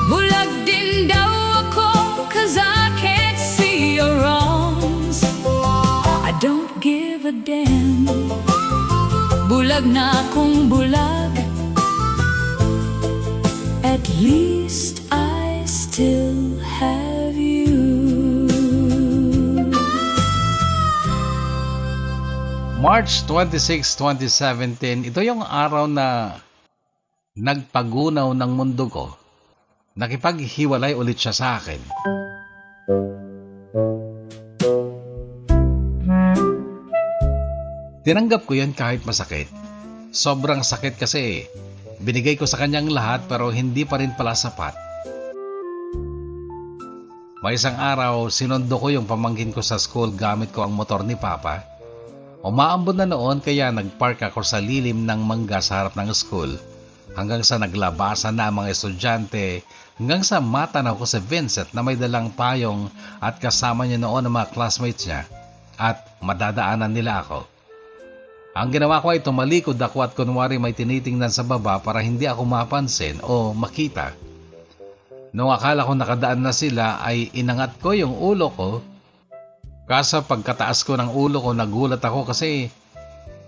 Bulag din daw ako, 'cause I can't see your wrongs. I don't give a damn. Bulag na akong bulag. At least I still have you. March 26, 2017, ito yung araw na nagpagunaw ng mundo ko. Nakipaghiwalay ulit siya sa akin. Tinanggap ko yan kahit masakit. Sobrang sakit kasi binigay ko sa kanyang lahat pero hindi pa rin pala sapat. May isang araw, sinundo ko yung pamangkin ko sa school gamit ko ang motor ni Papa. Umaambon na noon kaya nagpark ako sa lilim ng mangga sa harap ng school. Hanggang sa naglabasan na ang mga estudyante, hanggang sa matanaw ko si Vincent na may dalang payong at kasama niya noon ang mga classmates niya at madadaanan nila ako. Ang ginawa ko ay tumalikod ako at kunwari may tinitingnan sa baba para hindi ako mapansin o makita. Noong akala ko nakadaan na sila ay inangat ko yung ulo ko. Kaso pagkataas ko ng ulo ko nagulat ako kasi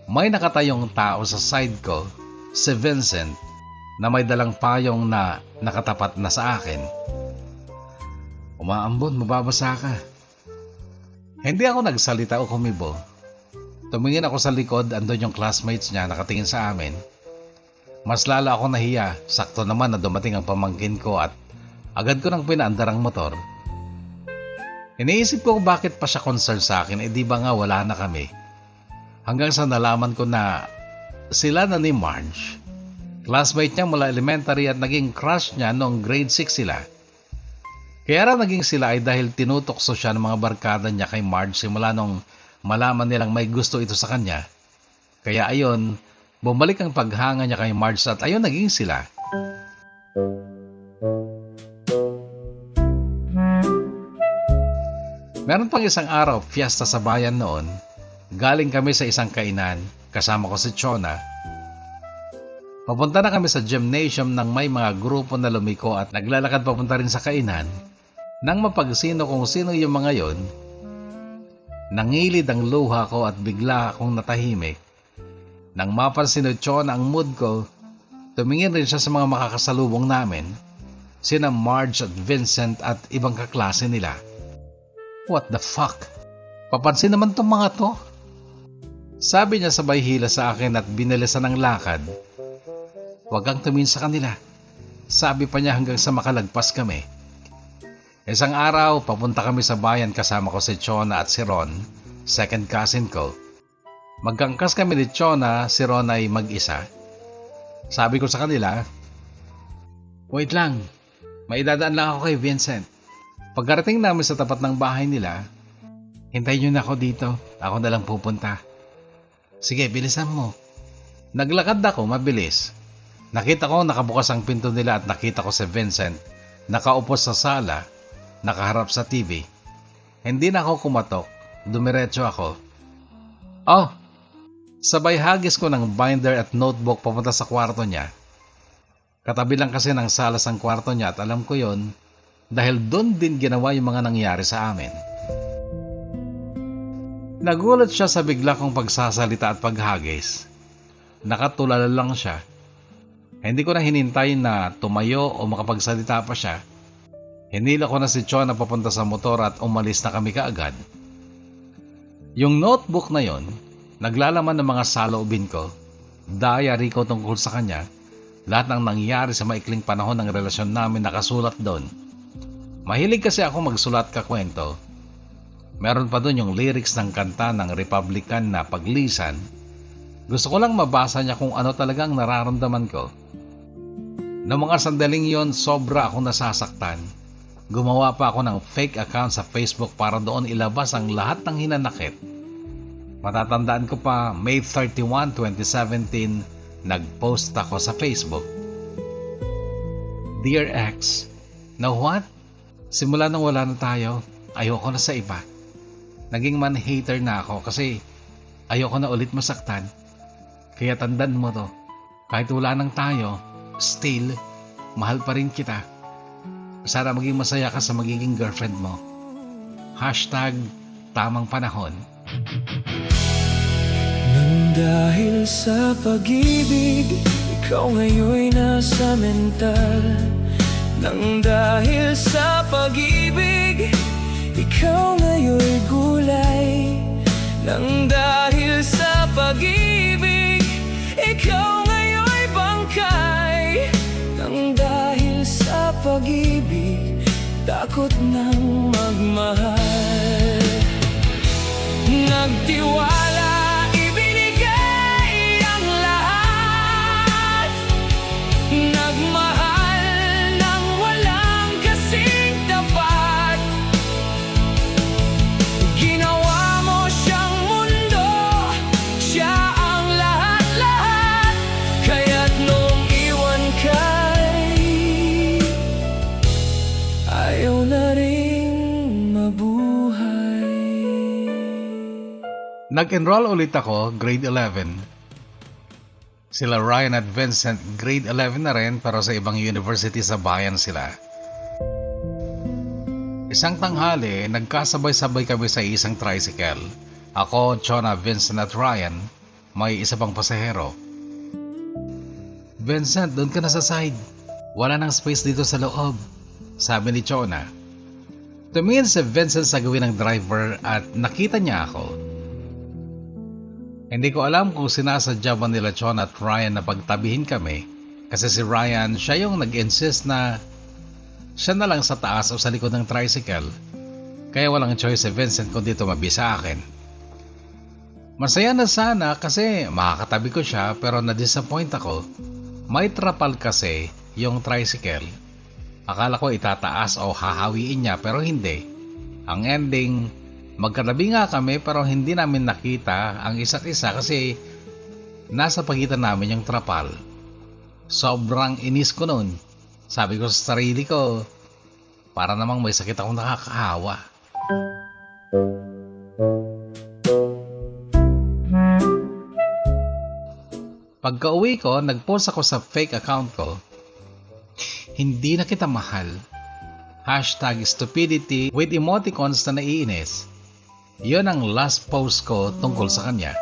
may nakatayong tao sa side ko, si Vincent, na may dalang payong na nakatapat na sa akin. "Umaambon, mababasa ka." Hindi ako nagsalita o kumibo. Tumingin ako sa likod, andun yung classmates niya nakatingin sa amin. Mas lala ako nahiya, sakto naman na dumating ang pamangkin ko at agad ko nang pinaandar ang motor. Iniisip ko bakit pa siya concerned sa akin, di ba nga wala na kami. Hanggang sa nalaman ko na sila na ni Marge. Classmate niya mula elementary at naging crush niya noong grade 6 sila. Kaya raw naging sila ay dahil tinutokso siya ng mga barkada niya kay Marge simula nung malaman nilang may gusto ito sa kanya. Kaya ayon, bumalik ang paghanga niya kay Marge at ayon naging sila. Meron pang isang araw, fiesta sa bayan noon. Galing kami sa isang kainan, kasama ko si Chona. Papunta na kami sa gymnasium nang may mga grupo na lumiko at naglalakad papunta rin sa kainan. Nang mapagsino kung sino yung mga yon, nangilid ang luha ko at bigla akong natahimik. Nang mapansin ni Chona ang mood ko, tumingin rin siya sa mga makakasalubong namin, sina Marge at Vincent at ibang kaklase nila. What the fuck? Papansin naman tong mga to. Sabi niya sabay hila sa akin at binilisan ng lakad. Huwag kang tumingin sa kanila. Sabi pa niya hanggang sa makalagpas kami. Isang araw, papunta kami sa bayan kasama ko si Chona at si Ron, second cousin ko. Magkangkas kami ni Chona, si Ron ay mag-isa. Sabi ko sa kanila, wait lang, may dadaan lang ako kay Vincent. Pagkarating namin sa tapat ng bahay nila, hintayin niyo na ako dito, ako na lang pupunta. Sige, bilisan mo. Naglakad ako, mabilis. Nakita ko nakabukas ang pinto nila at nakita ko si Vincent, nakaupo sa sala, nakaharap sa TV. Hindi na ako kumatok, dumiretso ako. Oh! Sabay hagis ko ng binder at notebook papunta sa kwarto niya. Katabi lang kasi ng salas ang kwarto niya at alam ko yon dahil doon din ginawa yung mga nangyari sa amin. Nagulat siya sa bigla kong pagsasalita at paghagis. Nakatulala lang siya. Hindi ko na hinintay na tumayo o makapagsalita pa siya. Hinila ko na si Chona papunta sa motor at umalis na kami kaagad. Yung notebook na yon, naglalaman ng mga saloobin ko, diary ko tungkol sa kanya, lahat ng nangyari sa maikling panahon ng relasyon namin nakasulat doon. Mahilig kasi ako magsulat kakwento. Meron pa doon yung lyrics ng kanta ng Republican na Paglisan. Gusto ko lang mabasa niya kung ano talagang nararamdaman ko. Noong mga sandaling yon, sobra akong nasasaktan. Gumawa pa ako ng fake account sa Facebook para doon ilabas ang lahat ng hinanakit. Matatandaan ko pa, May 31, 2017, nag-post ako sa Facebook. Dear ex, know what? Simula nang wala na tayo, ayoko na sa iba. Naging man-hater na ako kasi ayoko na ulit masaktan. Kaya tandaan mo to, kahit wala nang tayo, still, mahal pa rin kita. Sana maging masaya ka sa magiging girlfriend mo. Hashtag tamang panahon. Nang dahil sa pag-ibig, ikaw ngayon'y nasa mental. Nang dahil sa pag-ibig, ikaw ngayon'y gulay. Nang dahil sa pag-ibig, ikaw ngayon'y bangkay. Nang dahil sa pag-ibig, takot nang magmahal. Nagtiwala, ibinigay ang lahat. Nagmahal nang walang kasing tapat. Ginawa mo siyang mundo, siya ang lahat-lahat. Kaya't nung iwan ka'y ayaw na ring mabuhay. Nag-enroll ulit ako, grade 11. Sila Ryan at Vincent, grade 11 na rin pero sa ibang university sa bayan sila. Isang tanghali, nagkasabay-sabay kami sa isang tricycle. Ako, Chona, Vincent at Ryan, may isa pang pasahero. Vincent, doon ka na sa side. Wala nang space dito sa loob, sabi ni Chona. Tumingin si Vincent sa gawin ng driver at nakita niya ako. Hindi ko alam kung sinasadya ba nila Chona at Ryan na pagtabihin kami kasi si Ryan, siya yung nag-insist na siya na lang sa taas o sa likod ng tricycle. Kaya walang choice si Vincent kundi tumabi sa akin. Masaya na sana kasi makakatabi ko siya pero na-disappoint ako. May trapal kasi yung tricycle. Akala ko itataas o hahawiin niya pero hindi. Ang ending, magkatabi nga kami pero hindi namin nakita ang isa't isa kasi nasa pagitan namin yung trapal. Sobrang inis ko nun. Sabi ko sa sarili ko, para namang may sakit akong nakakahawa. Pagka uwi ko, nag-post ako sa fake account ko. Hindi na kita mahal. Hashtag stupidity with emoticons na naiinis. Yun ang last post ko tungkol sa kanya.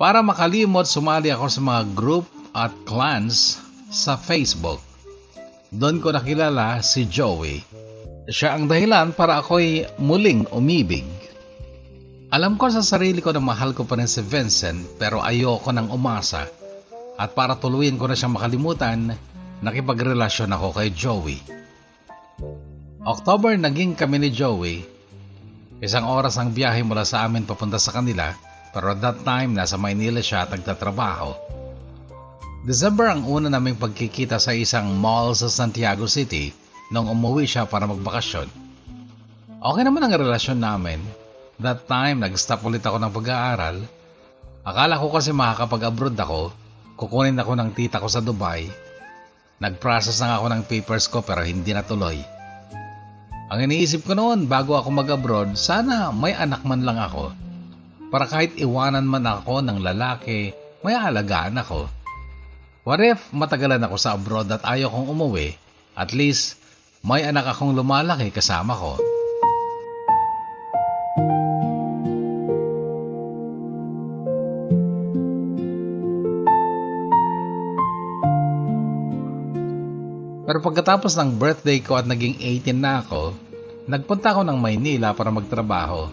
Para makalimot, sumali ako sa mga group at Clans sa Facebook. Doon ko nakilala si Joey. Siya ang dahilan para ako'y muling umibig. Alam ko sa sarili ko na mahal ko pa rin si Vincent pero ayoko nang umasa. At para tuluyin ko na siyang makalimutan, nakipagrelasyon ako kay Joey. October naging kami ni Joey. 1 oras ang biyahe mula sa amin papunta sa kanila, pero at that time nasa Maynila siya at nagtatrabaho. December ang una naming pagkikita sa isang mall sa Santiago City nung umuwi siya para magbakasyon. Okay naman ang relasyon namin. That time nag-stop ulit ako ng pag-aaral. Akala ko kasi makakapag-abroad ako, kukunin ako ng tita ko sa Dubai. Nag-process na ako ng papers ko pero hindi natuloy. Ang iniisip ko noon bago ako mag-abroad, sana may anak man lang ako. Para kahit iwanan man ako ng lalaki, may alagaan ako. What if matagalan ako sa abroad at ayaw kong umuwi, at least may anak akong lumalaki kasama ko. Pero pagkatapos ng birthday ko at naging 18 na ako, nagpunta ako ng Maynila para magtrabaho.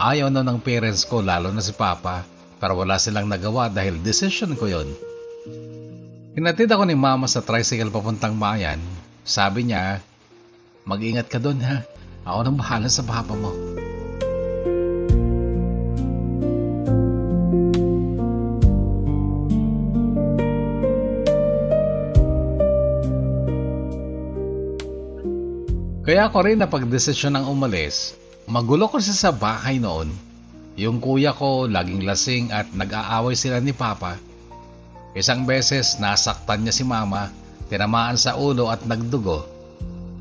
Ayaw na ng parents ko, lalo na si Papa, pero wala silang nagawa dahil decision ko yon. Hinatid ako ni Mama sa tricycle papuntang bayan. Sabi niya, mag-ingat ka doon ha, ako nang bahala sa papa mo. Kaya ako rin napag-desisyon ng umalis. Magulo kasi sa bahay noon. Yung kuya ko laging lasing at nag-aaway sila ni Papa. Isang beses nasaktan niya si Mama, tinamaan sa ulo at nagdugo.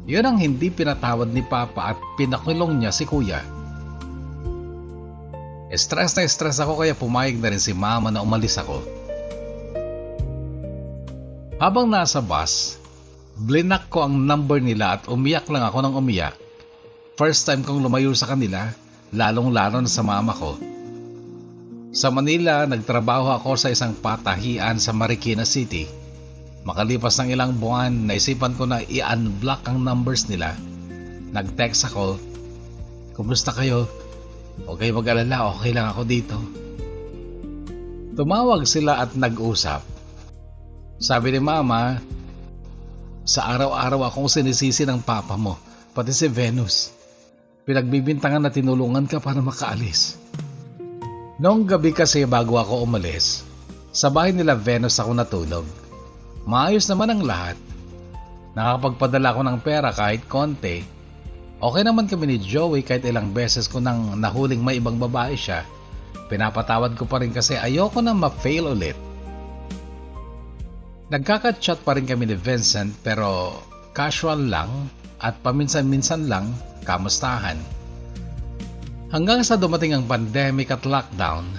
Yun ang hindi pinatawad ni Papa at pinakulong niya si kuya. Stress na stress ako kaya pumayag na rin si Mama na umalis ako. Habang nasa bus, blinak ko ang number nila at umiyak lang ako ng umiyak. First time kong lumayo sa kanila, lalong-lalo na sa mama ko. Sa Manila, nagtrabaho ako sa isang patahian sa Marikina City. Makalipas ng ilang buwan, naisipan ko na i-unblock ang numbers nila. Nag-text ako, "Kumusta kayo? Huwag kayo mag-alala, okay lang ako dito." Tumawag sila at nag-usap. Sabi ni Mama, "Sa araw-araw akong sinisisi ng papa mo, pati si Venus. Pinagbibintangan na tinulungan ka para makaalis." Noong gabi kasi bago ako umalis, sa bahay nila Venus ako natulog. Maayos naman ang lahat. Nakakapagpadala ko ng pera kahit konti. Okay naman kami ni Joey kahit ilang beses ko nang nahuling may ibang babae siya. Pinapatawad ko pa rin kasi ayoko na ma-fail ulit. Nagkaka-chat pa rin kami ni Vincent pero casual lang at paminsan-minsan lang kamustahan. Hanggang sa dumating ang pandemic at lockdown,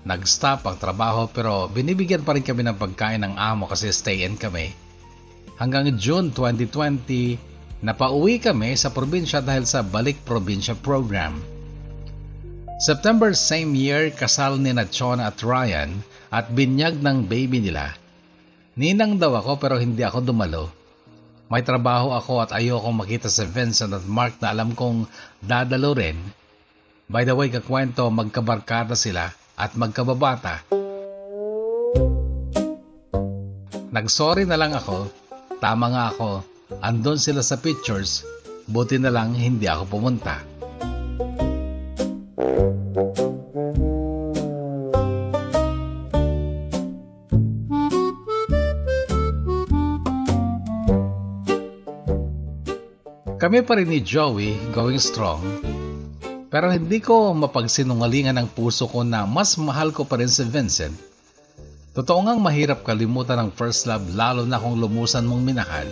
nag-stop ang trabaho pero binibigyan pa rin kami ng pagkain ng amo kasi stay-in kami. Hanggang June 2020, napauwi kami sa probinsya dahil sa Balik Probinsya program. September same year, kasal ni Chona at Ryan at binyag ng baby nila. Ninang daw ako pero hindi ako dumalo. May trabaho ako at ayoko makita si Vincent at Mark na alam kong dadalo rin. By the way, kakwento, magkabarkada sila at magkababata. Nagsorry na lang ako. Tama nga ako. Andun sila sa pictures. Buti na lang hindi ako pumunta. Kami pa rin ni Joey, going strong. Pero hindi ko mapagsinungalingan ng puso ko na mas mahal ko pa rin si Vincent. Totoo ngang mahirap kalimutan ang first love lalo na kung lumusan mong minahal.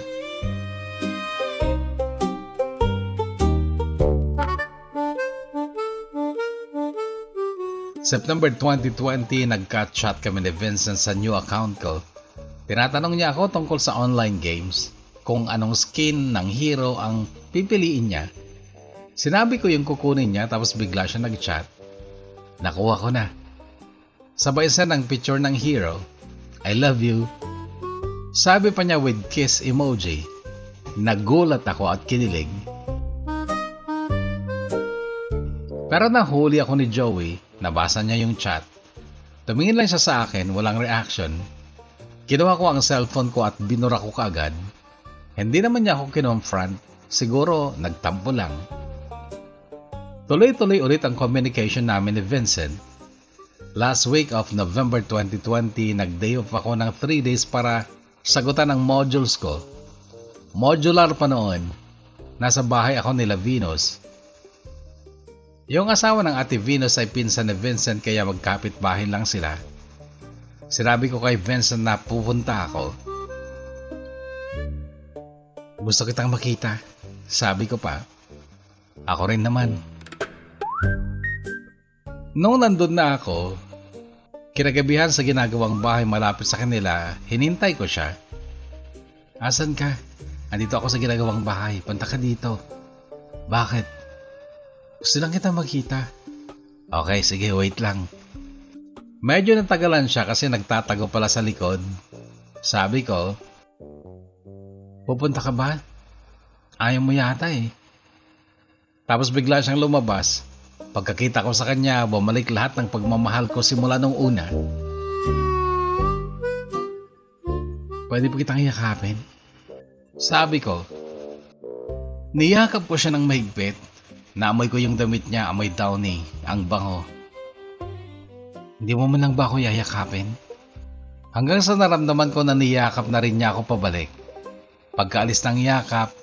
September 2020, nagka-chat kami ni Vincent sa new account ko. Tinatanong niya ako tungkol sa online games, kung anong skin ng hero ang pipiliin niya. Sinabi ko yung kukunin niya tapos bigla siya nag-chat. Nakuha ko na. Sabay sa ng picture ng hero. I love you. Sabi pa niya with kiss emoji. Nagulat ako at kinilig. Pero nahuli ako ni Joey, nabasa niya yung chat. Tumingin lang siya sa akin, walang reaction. Kinuha ko ang cellphone ko at binura ko kaagad. Hindi naman niya ako kinonfront, siguro nagtampo lang. Tuloy-tuloy ulit ang communication namin ni Vincent. Last week of November 2020, nag-day off ako ng 3 days para sagutan ang modules ko. Modular pa noon. Nasa bahay ako nila Venus. Yung asawa ng ate Venus ay pinsan ni Vincent kaya magkapit-bahay lang sila. Sinabi ko kay Vincent na pupunta ako. Gusto kitang makita, sabi ko pa. Ako rin naman. Nung nandun na ako, kinagabihan sa ginagawang bahay malapit sa kanila, hinintay ko siya. Asan ka? Andito ako sa ginagawang bahay, punta ka dito. Bakit? Gusto lang kita makita. Okay, sige, wait lang. Medyo natagalan siya kasi nagtatago pala sa likod. Sabi ko, pupunta ka ba? Ayaw mo yata eh. Tapos bigla siyang lumabas. Pagkakita ko sa kanya, bumalik lahat ng pagmamahal ko simula nung una. Pwede po kitang yakapin? Sabi ko. Niyakap ko siya ng mahigpit. Naamoy ko yung damit niya, amoy downy, ang bango. Hindi mo man lang ba ako yayakapin? Hanggang sa naramdaman ko na niyakap na rin niya ako pabalik. Pagkaalis ng yakap,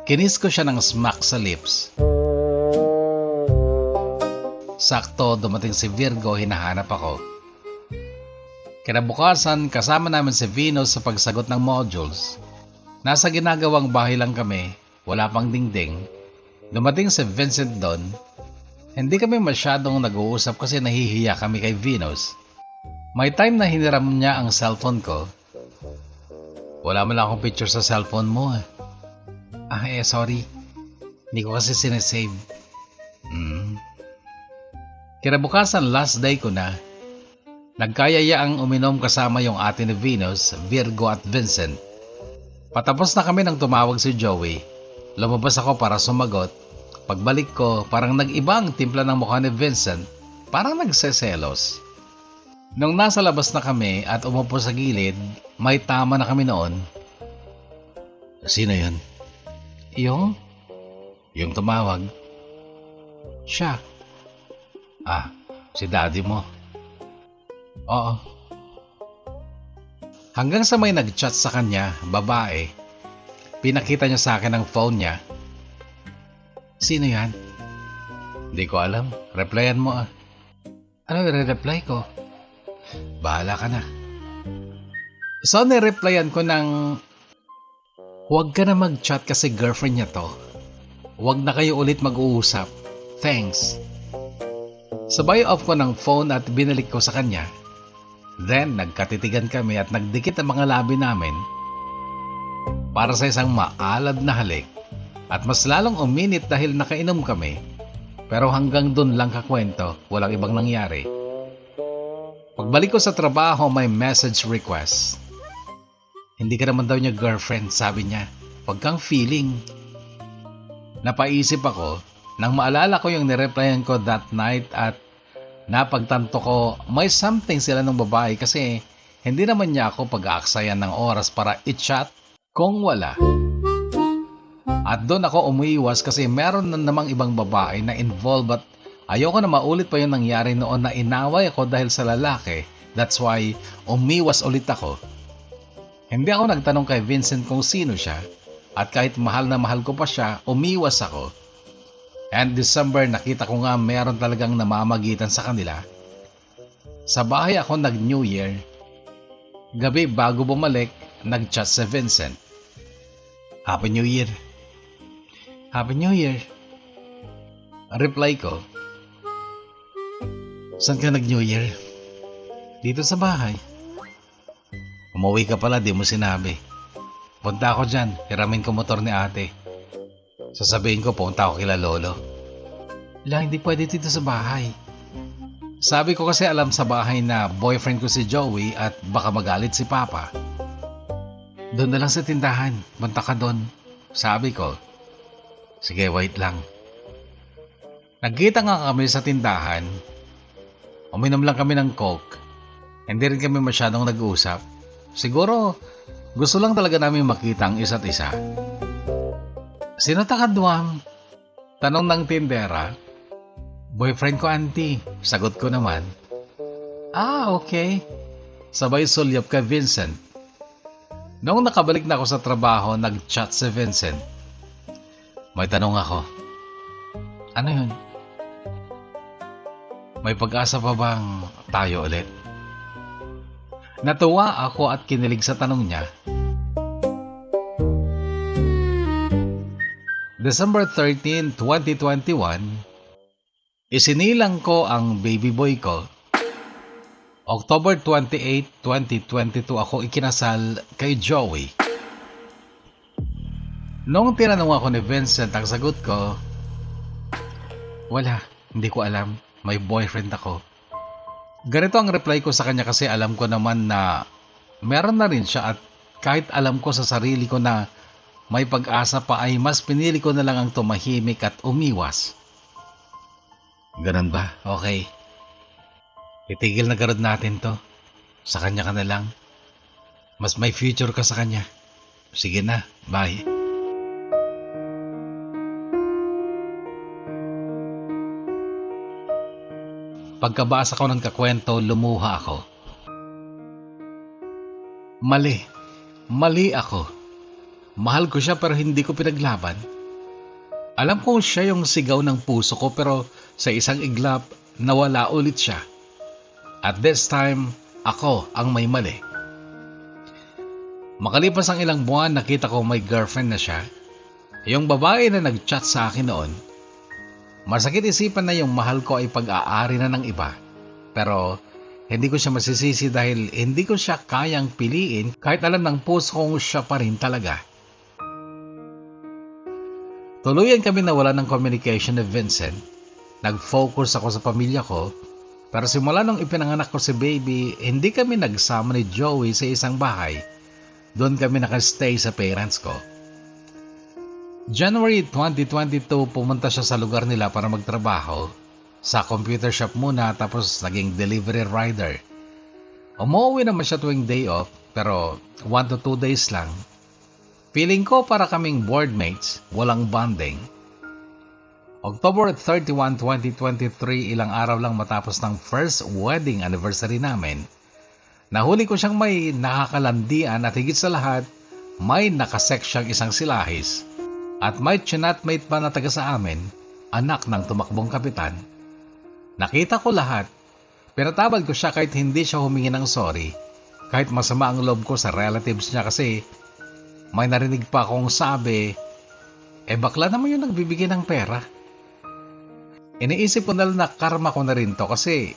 kinis ko siya ng smack sa lips. Sakto, dumating si Virgo, hinahanap ako. Kinabukasan, kasama namin si Venus sa pagsagot ng modules. Nasa ginagawang bahay lang kami, wala pang dingding. Dumating si Vincent doon. Hindi kami masyadong nag-uusap kasi nahihiya kami kay Venus. May time na hiniram niya ang cellphone ko. Wala mo lang akong picture sa cellphone mo. Sorry. Hindi ko kasi sinesave. Kinabukasan last day ko na. Nagkayayaang uminom kasama yung ate ni Venus, Virgo at Vincent. Patapos na kami nang tumawag si Joey. Lumabas ako para sumagot. Pagbalik ko, parang nag-iba ang timpla ng mukha ni Vincent. Parang nagseselos. Nung nasa labas na kami at umupo sa gilid, may tama na kami noon. Sino yun? Yung tumawag. Siya. Si daddy mo. Oo. Hanggang sa may nag-chat sa kanya, babae. Pinakita niya sa akin ang phone niya. Sino yan? Hindi ko alam. Replyan mo . Ano i-reply ko? Bahala ka na. So nireplyan ko ng huwag ka na mag-chat kasi girlfriend niya to. Huwag na kayo ulit mag-uusap. Thanks. Sabay off ko ng phone at binalik ko sa kanya. Then nagkatitigan kami at nagdikit ang mga labi namin. Para sa isang maalab na halik at mas lalong uminit dahil nakainom kami. Pero hanggang dun lang kakwento, walang ibang nangyari. Pagbalik ko sa trabaho, may message request. Hindi ka naman daw niya girlfriend, sabi niya. Huwag kang feeling. Napaisip ako nang maalala ko yung nireplyan ko that night at napagtanto ko may something sila ng babae kasi hindi naman niya ako pag-aaksayan ng oras para i-chat kung wala. At doon ako umiiwas kasi meron na namang ibang babae na involved at ayoko na maulit pa yung nangyari noon na inaway ako dahil sa lalaki. That's why umiwas ulit ako. Hindi ako nagtanong kay Vincent kung sino siya at kahit mahal na mahal ko pa siya, umiwas ako. And December nakita ko nga meron talagang namamagitan sa kanila. Sa bahay ako nag-New Year. Gabi bago bumalik, nag-chat si Vincent. Happy New Year. Happy New Year. Reply ko. Saan ka nag-New Year? Dito sa bahay. Umuwi ka pala, di mo sinabi. Punta ako dyan, hiramin ko motor ni ate. Sasabihin ko, punta ako kila lolo. Hindi pwede dito sa bahay. Sabi ko kasi alam sa bahay na boyfriend ko si Joey at baka magalit si Papa. Doon na lang sa tindahan, banta ka doon. Sabi ko. Sige, wait lang. Nagkita nga kami sa tindahan. Uminom lang kami ng Coke. Hindi rin kami masyadong nag-usap. Siguro, gusto lang talaga namin makita ang isa't isa. Sino takadwam? Tanong ng tindera. Boyfriend ko, auntie. Sagot ko naman. Ah, okay. Sabay sulyap kay Vincent. Noong nakabalik na ako sa trabaho, nag-chat si Vincent. May tanong ako. Ano yun? May pag-asa pa bang tayo ulit? Natuwa ako at kinilig sa tanong niya. December 13, 2021, isinilang ko ang baby boy ko. October 28, 2022 ako ikinasal kay Joey. Noong tinanong ako ni Vincent, ang sagot ko, wala, hindi ko alam, may boyfriend ako. Ganito ang reply ko sa kanya kasi alam ko naman na meron na rin siya at kahit alam ko sa sarili ko na may pag-asa pa ay mas pinili ko na lang ang tumahimik at umiwas. Ganun ba? Okay. Itigil na garod natin to. Sa kanya ka na lang. Mas may future ka sa kanya. Sige na, bye. Pagkabasa ko ng kakwento, lumuha ako. Mali ako. Mahal ko siya pero hindi ko pinaglaban. Alam kong siya yung sigaw ng puso ko pero sa isang iglap, nawala ulit siya. At this time, ako ang may mali. Makalipas ang ilang buwan, nakita ko may girlfriend na siya. Yung babae na nag-chat sa akin noon. Masakit isipan na yung mahal ko ay pag-aari na ng iba. Pero hindi ko siya masisisi dahil hindi ko siya kayang piliin kahit alam ng puso kong siya pa rin talaga. Tuluyan kami nawala ng communication ni Vincent. Nag-focus ako sa pamilya ko. Pero simula nung ipinanganak ko si baby, hindi kami nagsama ni Joey sa isang bahay. Doon kami nakastay sa parents ko. January 2022, pumunta siya sa lugar nila para magtrabaho. Sa computer shop muna tapos naging delivery rider. Umuwi naman siya tuwing day off pero 1 to 2 days lang. Feeling ko para kaming boardmates, walang bonding. October 31, 2023, ilang araw lang matapos ng first wedding anniversary namin, nahuli ko siyang may nakakalandian at higit sa lahat, may nakasex siyang isang silahis. At may chinatmate pa na taga sa amin, anak ng tumakbong kapitan. Nakita ko lahat, pinatabal ko siya kahit hindi siya humingi ng sorry, kahit masama ang loob ko sa relatives niya kasi may narinig pa akong sabi, bakla naman yung nagbibigay ng pera. Iniisip ko na lang na karma ko na rin to kasi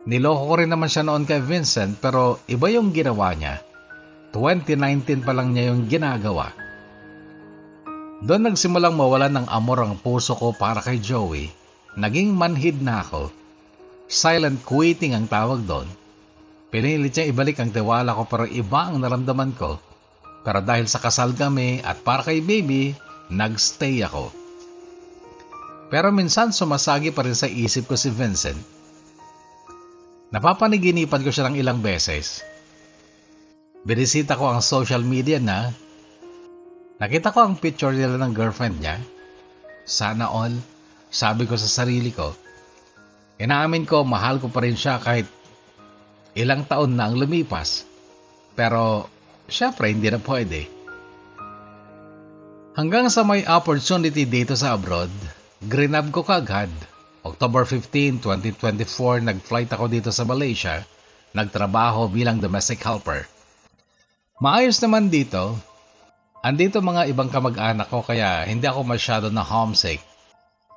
niloko ko rin naman siya noon kay Vincent pero iba yung ginawa niya. 2019 pa lang niya yung ginagawa. Doon nagsimulang mawalan ng amor ang puso ko para kay Joey. Naging manhid na ako. Silent quitting ang tawag doon. Pinilit niya ibalik ang tiwala ko pero iba ang naramdaman ko. Pero dahil sa kasal kami at para kay baby, nagstay ako. Pero minsan sumasagi pa rin sa isip ko si Vincent. Napapaniginipan ko siya ng ilang beses. Binisita ko ang social media na. Nakita ko ang picture nila ng girlfriend niya. Sana all, sabi ko sa sarili ko. Inaamin ko mahal ko pa rin siya kahit ilang taon na ang lumipas. Pero syempre hindi na pwede. Hanggang sa may opportunity dito sa abroad, grinab ko kaagad. October 15, 2024, nag-flight ako dito sa Malaysia. Nagtrabaho bilang domestic helper. Maayos naman dito. Andito mga ibang kamag-anak ko kaya hindi ako masyado na homesick.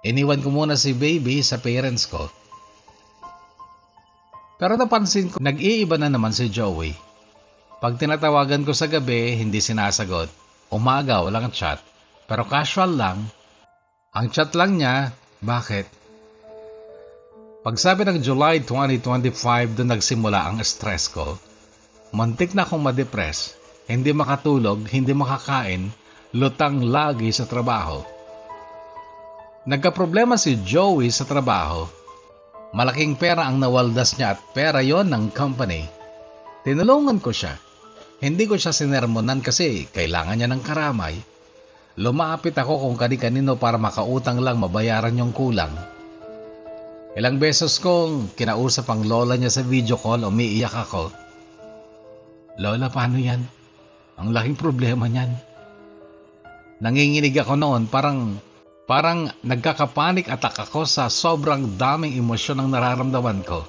Iniwan ko muna si baby sa parents ko. Pero napansin ko, nag-iiba na naman si Joey. Pag tinatawagan ko sa gabi, hindi sinasagot. Umaga, walang chat. Pero casual lang. Ang chat lang niya, bakit? Pagsabi ng July 2025, doon nagsimula ang stress ko. Muntik na akong madepress, hindi makatulog, hindi makakain, lutang lagi sa trabaho. Nagkaproblema si Joey sa trabaho. Malaking pera ang nawaldas niya at pera yon ng company. Tinulungan ko siya. Hindi ko siya sinermonan kasi kailangan niya ng karamay. Lumapit ako kung kani-kanino para makautang lang mabayaran yung kulang. Ilang beses kong kinausap ang lola niya sa video call, umiiyak ako. Lola, paano yan? Ang laking problema niyan. Nanginginig ako noon, parang nagkakapanik attack ako sa sobrang daming emosyon ang nararamdaman ko.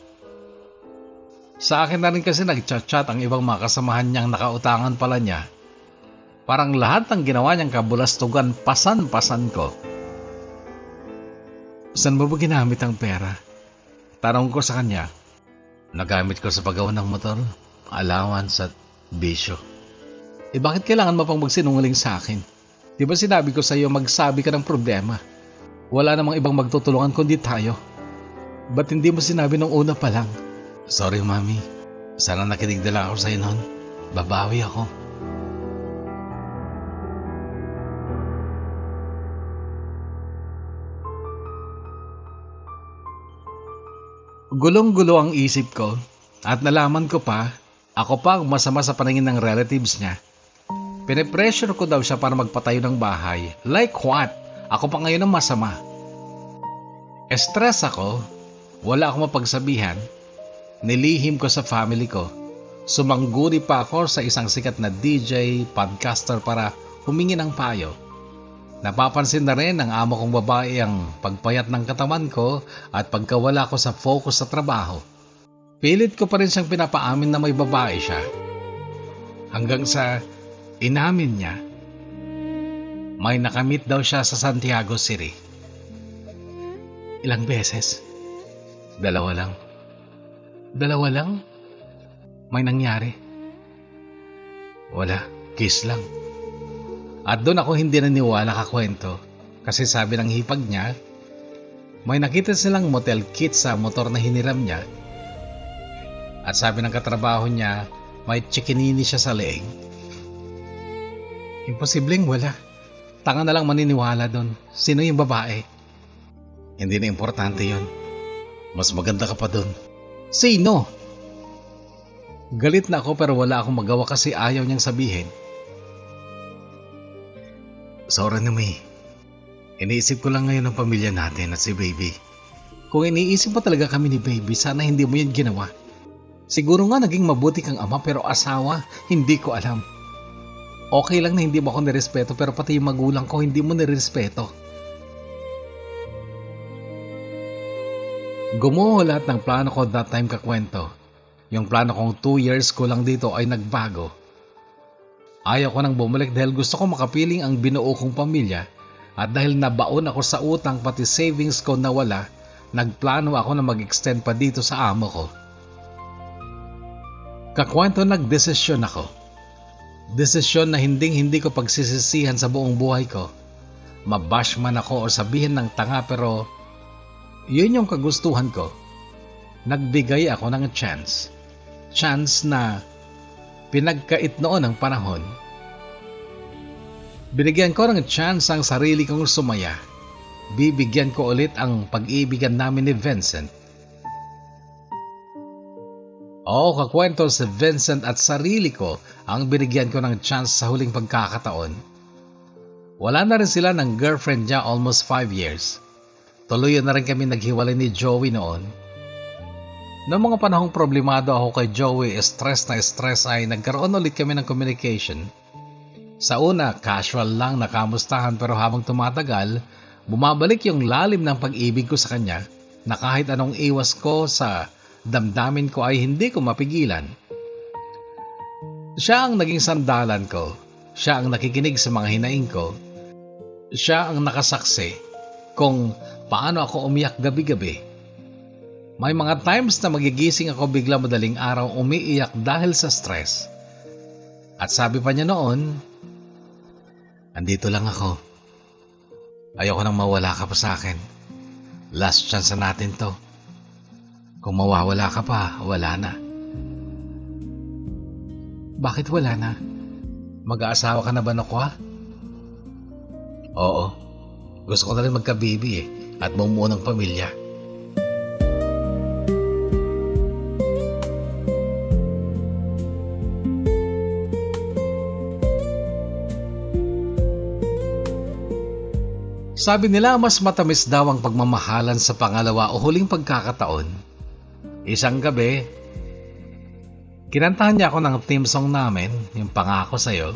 Sa akin na rin kasi nagchat-chat ang ibang mga kasamahan niyang nakautangan pala niya. Parang lahat ng ginawa niyang kabulastugan, pasan-pasan ko. Saan mo ba ginamit ang pera? Tanong ko sa kanya. Nagamit ko sa paggawa ng motor, allowance at bisyo. Bakit kailangan mo pang magsinungaling sa akin? Di ba sinabi ko sa iyo magsabi ka ng problema? Wala namang ibang magtutulungan kundi tayo. Ba't hindi mo sinabi nung una pa lang? Sorry, Mami. Sana nakinig na lang ako sa iyo noon. Babawi ako. Gulong-gulo ang isip ko at nalaman ko pa, ako pa ang masama sa paningin ng relatives niya. Pinipressure ko daw siya para magpatayo ng bahay. Like what? Ako pa ngayon ang masama. Stress ako, wala akong mapagsabihan. Nilihim ko sa family ko. Sumangguni pa ako sa isang sikat na DJ, podcaster para humingi ng payo. Napapansin na rin ng amo kong babae ang pagpayat ng katawan ko at pagkawala ko sa focus sa trabaho. Pilit ko pa rin siyang pinapaamin na may babae siya. Hanggang sa inamin niya, may nakamit daw siya sa Santiago City. Ilang beses? 2 lang. 2 lang? May nangyari? Wala, kiss lang. At doon ako hindi naniwala kakwento kasi sabi ng hipag niya, may nakita silang motel kit sa motor na hiniram niya at sabi ng katrabaho niya may chikinini siya sa leeg. Imposibleng wala. Tanga na lang maniniwala doon. Sino yung babae? Hindi na importante yon. Mas maganda ka pa doon. Sino? Galit na ako pero wala akong magawa kasi ayaw niyang sabihin. Sorry na May. Iniisip ko lang ngayon ang pamilya natin at si Baby. Kung iniisip mo talaga kami ni Baby, sana hindi mo yan ginawa. Siguro nga naging mabuti kang ama pero asawa, hindi ko alam. Okay lang na hindi mo ako nirespeto pero pati yung magulang ko hindi mo nirespeto. Gumuho lahat ng plano ko that time kakwento. Yung plano kong 2 years ko lang dito ay nagbago. Ayaw ko nang bumalik dahil gusto ko makapiling ang binuo kong pamilya at dahil nabaon ako sa utang pati savings ko nawala, nagplano ako na mag-extend pa dito sa amo ko. Kakwento nagdesisyon ako. Desisyon na hindi ko pagsisisihan sa buong buhay ko. Mabash man ako o sabihin ng tanga pero yun yung kagustuhan ko. Nagbigay ako ng chance. Chance na pinagkait noon ang panahon. Binigyan ko ng chance ang sarili kong sumaya. Bibigyan ko ulit ang pag-ibigan namin ni Vincent. Oo, kakwento si Vincent at sarili ko ang binigyan ko ng chance sa huling pagkakataon. Wala na rin sila ng girlfriend niya almost 5 years. Tuluyan na rin kami naghiwalay ni Joey noon. Noong mga panahong problemado ako kay Joey, stress ay nagkaroon ulit kami ng communication. Sa una, casual lang na kamustahan pero habang tumatagal, bumabalik yung lalim ng pag-ibig ko sa kanya na kahit anong iwas ko sa damdamin ko ay hindi ko mapigilan. Siya ang naging sandalan ko. Siya ang nakikinig sa mga hinaing ko. Siya ang nakasaksi kung paano ako umiyak gabi-gabi. May mga times na magigising ako bigla madaling araw umiiyak dahil sa stress. At sabi pa niya noon, andito lang ako. Ayoko nang mawala ka pa sa akin. Last chance na natin to. Kung mawawala ka pa, wala na. Bakit wala na? Mag-aasawa ka na ba, Nokwa? Oo. Gusto ko na rin magka-baby at bumuo ng pamilya. Sabi nila mas matamis daw ang pagmamahalan sa pangalawa o huling pagkakataon. Isang gabi, kinantahan niya ako ng theme song namin, yung Pangako Sa'yo.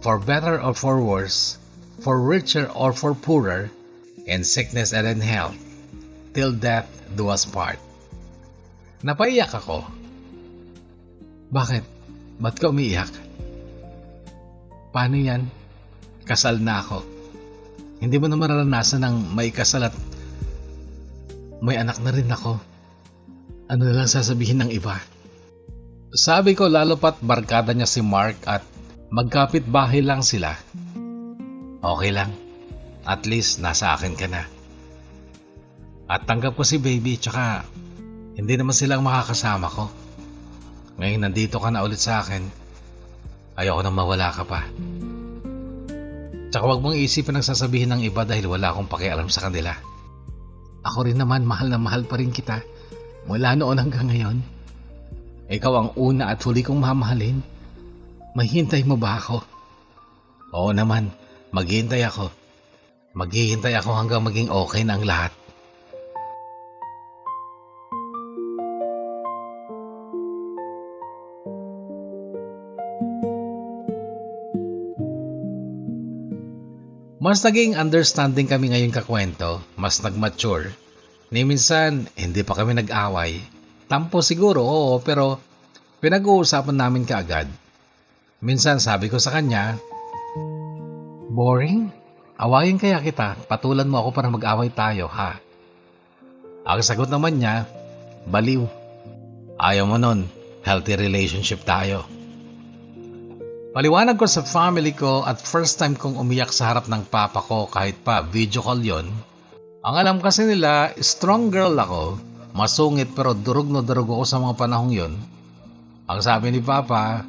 For better or for worse, for richer or for poorer, in sickness and in health, till death do us part. Napaiyak ako. Bakit? Ba't ka umiiyak? Paano yan? Kasal na ako. Hindi mo na mararanasan ng may kasal at may anak na rin ako. Ano na lang sasabihin ng iba? Sabi ko lalo pat barkada niya si Mark at magkapit bahay lang sila. Okay lang. At least nasa akin ka na. At tanggap ko si baby tsaka hindi naman silang makakasama ko. Ngayon nandito ka na ulit sa akin. Ayoko nang mawala ka pa. Tsaka wag mong isipin ang sasabihin ng iba dahil wala akong pakialam sa kanila. Ako rin naman mahal na mahal pa rin kita mula noon hanggang ngayon. Ikaw ang una at huli kong mamahalin. Mahihintay mo ba ako? Oo naman, maghihintay ako. Maghihintay ako hanggang maging okay na ang lahat. Mas naging understanding kami ngayon kakwento, mas nag-mature. Ni minsan, hindi pa kami nag-away. Tampo siguro, oo, pero pinag-uusapan namin kaagad. Minsan sabi ko sa kanya, boring? Awayin kaya kita, patulan mo ako para mag-away tayo, ha? Ang sagot naman niya, baliw. Ayaw mo nun, healthy relationship tayo. Paliwanag ko sa family ko at first time kong umiyak sa harap ng papa ko kahit pa video call yon. Ang alam kasi nila, strong girl ako, masungit pero durog na durog ako sa mga panahong yon. Ang sabi ni papa,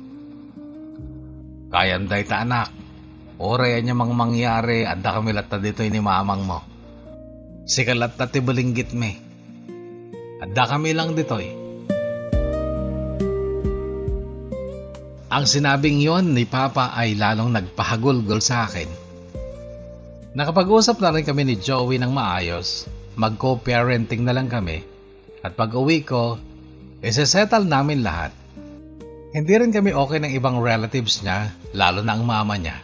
kayanday ta anak, oraya niya mang mangyari at da kami latta dito'y ni mamang mo. Sikalat na tibalinggit me, at da kami lang dito'y. Ang sinabing yon ni Papa ay lalong nagpahagulgol sa akin. Nakapag-usap na rin kami ni Joey ng maayos, mag-co-parenting na lang kami, at pag-uwi ko, isesettle namin lahat. Hindi rin kami okay ng ibang relatives niya, lalo na ang mama niya.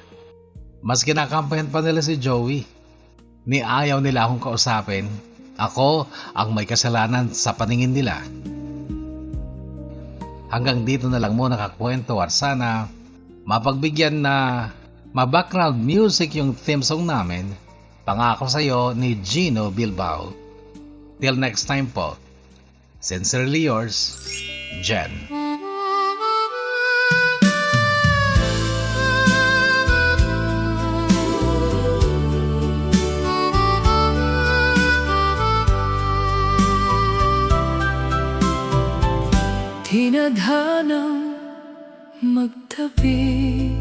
Mas kinakampayan pa nila si Joey. Ni ayaw nila akong kausapin, ako ang may kasalanan sa paningin nila. Hanggang dito na lang muna kakwento at sana mapagbigyan na ma-background music yung theme song namin, Pangako Sa'yo ni Gino Bilbao. Till next time po, sincerely yours, Jen. Tinadhanang magtabi,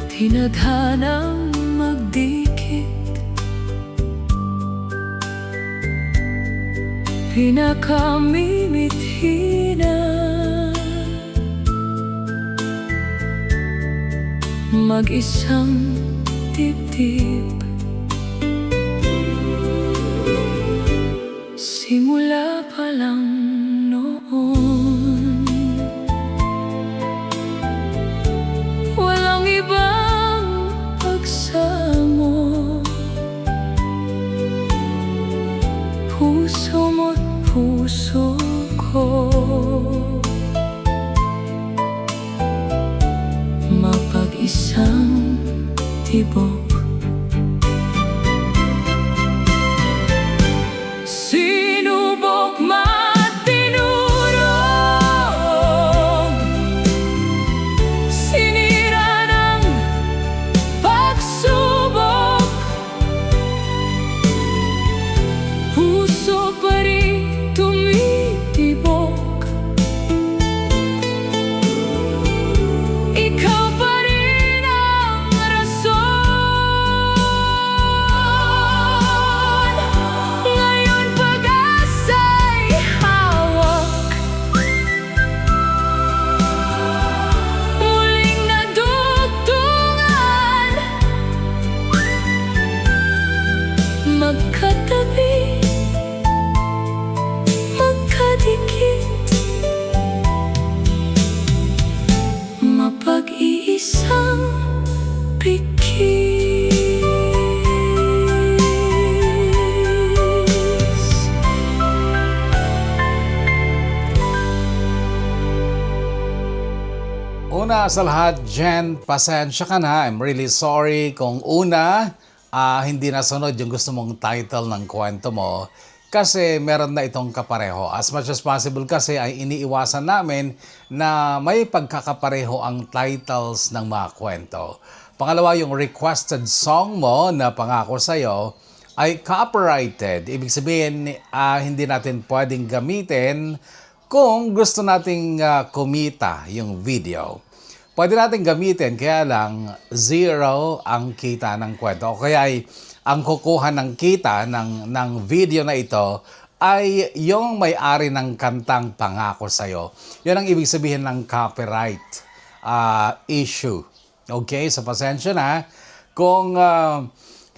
tinadhanang magdikit, pinakamimithi na mag-isang dibdib. Simula pa lang noon, walang ibang pagsamo. Puso mo't puso ko, mapag-isang tibok. Sinubok man Una sa lahat, Jen, pasensya ka na. I'm really sorry kung hindi nasunod yung gusto mong title ng kwento mo kasi meron na itong kapareho. As much as possible kasi ay iniiwasan namin na may pagkakapareho ang titles ng mga kwento. Pangalawa, yung requested song mo na pangako sa'yo ay copyrighted. Ibig sabihin, hindi natin pwedeng gamitin kung gusto nating kumita yung video. Pwede natin gamitin, kaya lang zero ang kita ng kwento. O kaya ay ang kukuha ng kita ng video na ito ay yung may-ari ng kantang pangako sa'yo. Yan ang ibig sabihin ng copyright issue. Okay? So pasensya na kung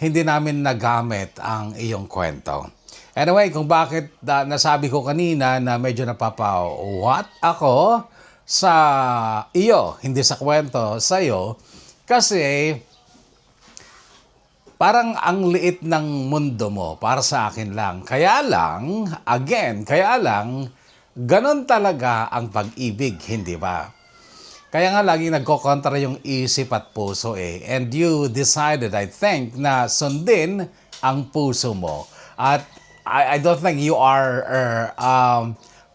hindi namin nagamit ang iyong kwento. Anyway, kung bakit nasabi ko kanina na medyo napapa-what ako sa iyo, hindi sa kwento sa'yo, kasi parang ang liit ng mundo mo para sa akin lang. Kaya lang, ganun talaga ang pag-ibig, hindi ba? Kaya nga laging nagkokontra yung isip at puso eh. And you decided, I think, na sundin ang puso mo. At I don't think you are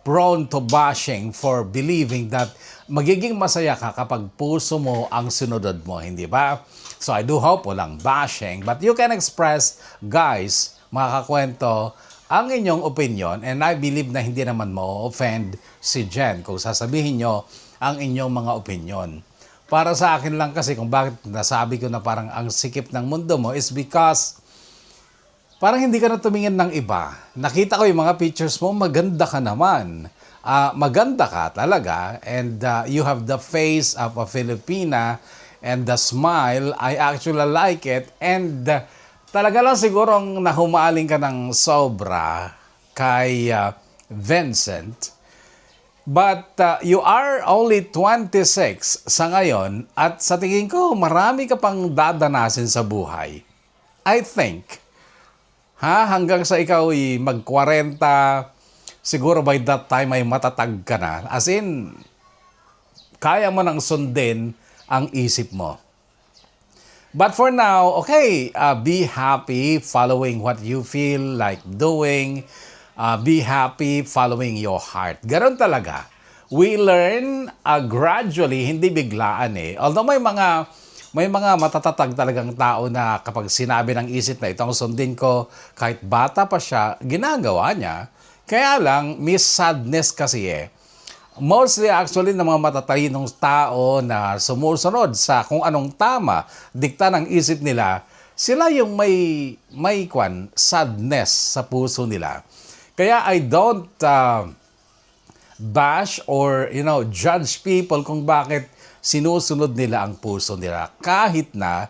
prone to bashing for believing that magiging masaya ka kapag puso mo ang sinunod mo, hindi ba? So I do hope walang bashing, but you can express, guys, mga kakwento, ang inyong opinion, and I believe na hindi naman mo offend si Jen kung sasabihin nyo ang inyong mga opinion. Para sa akin lang kasi kung bakit nasabi ko na parang ang sikip ng mundo mo is because parang hindi ka na tumingin ng iba. Nakita ko yung mga pictures mo, maganda ka naman. Maganda ka talaga. And you have the face of a Filipina and the smile. I actually like it. And talaga lang sigurong nahumaling ka ng sobra kay Vincent. But you are only 26 sa ngayon at sa tingin ko marami ka pang dadanasin sa buhay. I think hanggang sa ikaw ay mag-40, siguro by that time ay matatag ka na. As in, kaya mo nang sundin ang isip mo. But for now, okay, be happy following what you feel like doing. Be happy following your heart. Ganon talaga. We learn gradually, hindi biglaan eh. Although may mga matatatag talagang tao na kapag sinabi ng isip na itong sundin ko, kahit bata pa siya, ginagawa niya. Kaya lang, may sadness kasi eh. Mostly actually ng mga matatalinong tao na sumusunod sa kung anong tama, dikta ng isip nila, sila yung may sadness sa puso nila. Kaya I don't bash or judge people kung bakit sinusunod nila ang puso nila kahit na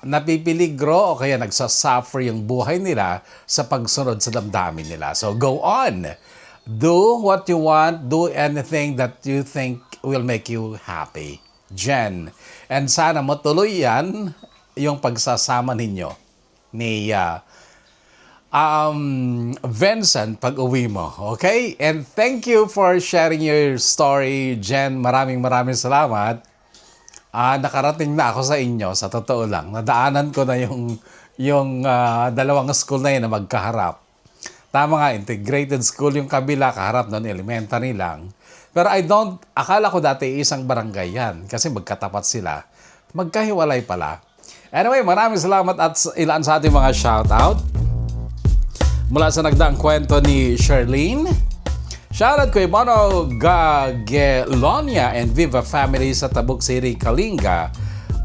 napipiligro o kaya nagsasuffer yung buhay nila sa pagsunod sa damdamin nila. So go on. Do what you want. Do anything that you think will make you happy. Jen. And sana matuloy yan yung pagsasama ninyo ni Vincent pag uwi mo. Okay? And thank you for sharing your story, Jen. Maraming salamat. Nakarating na ako sa inyo, sa totoo lang. Nadaanan ko na yung dalawang school na yun na magkaharap. Tama nga, integrated school yung kabila, kaharap noon, elementary lang. Pero akala ko dati isang barangay yan kasi magkatapat sila. Magkahiwalay pala. Anyway, maraming salamat at ilan sa ating mga shoutout. Mula sa nagdaang kwento ni Charlene. Shoutout kay Mono Gagelonia and Viva family sa Tabuk City, Kalinga.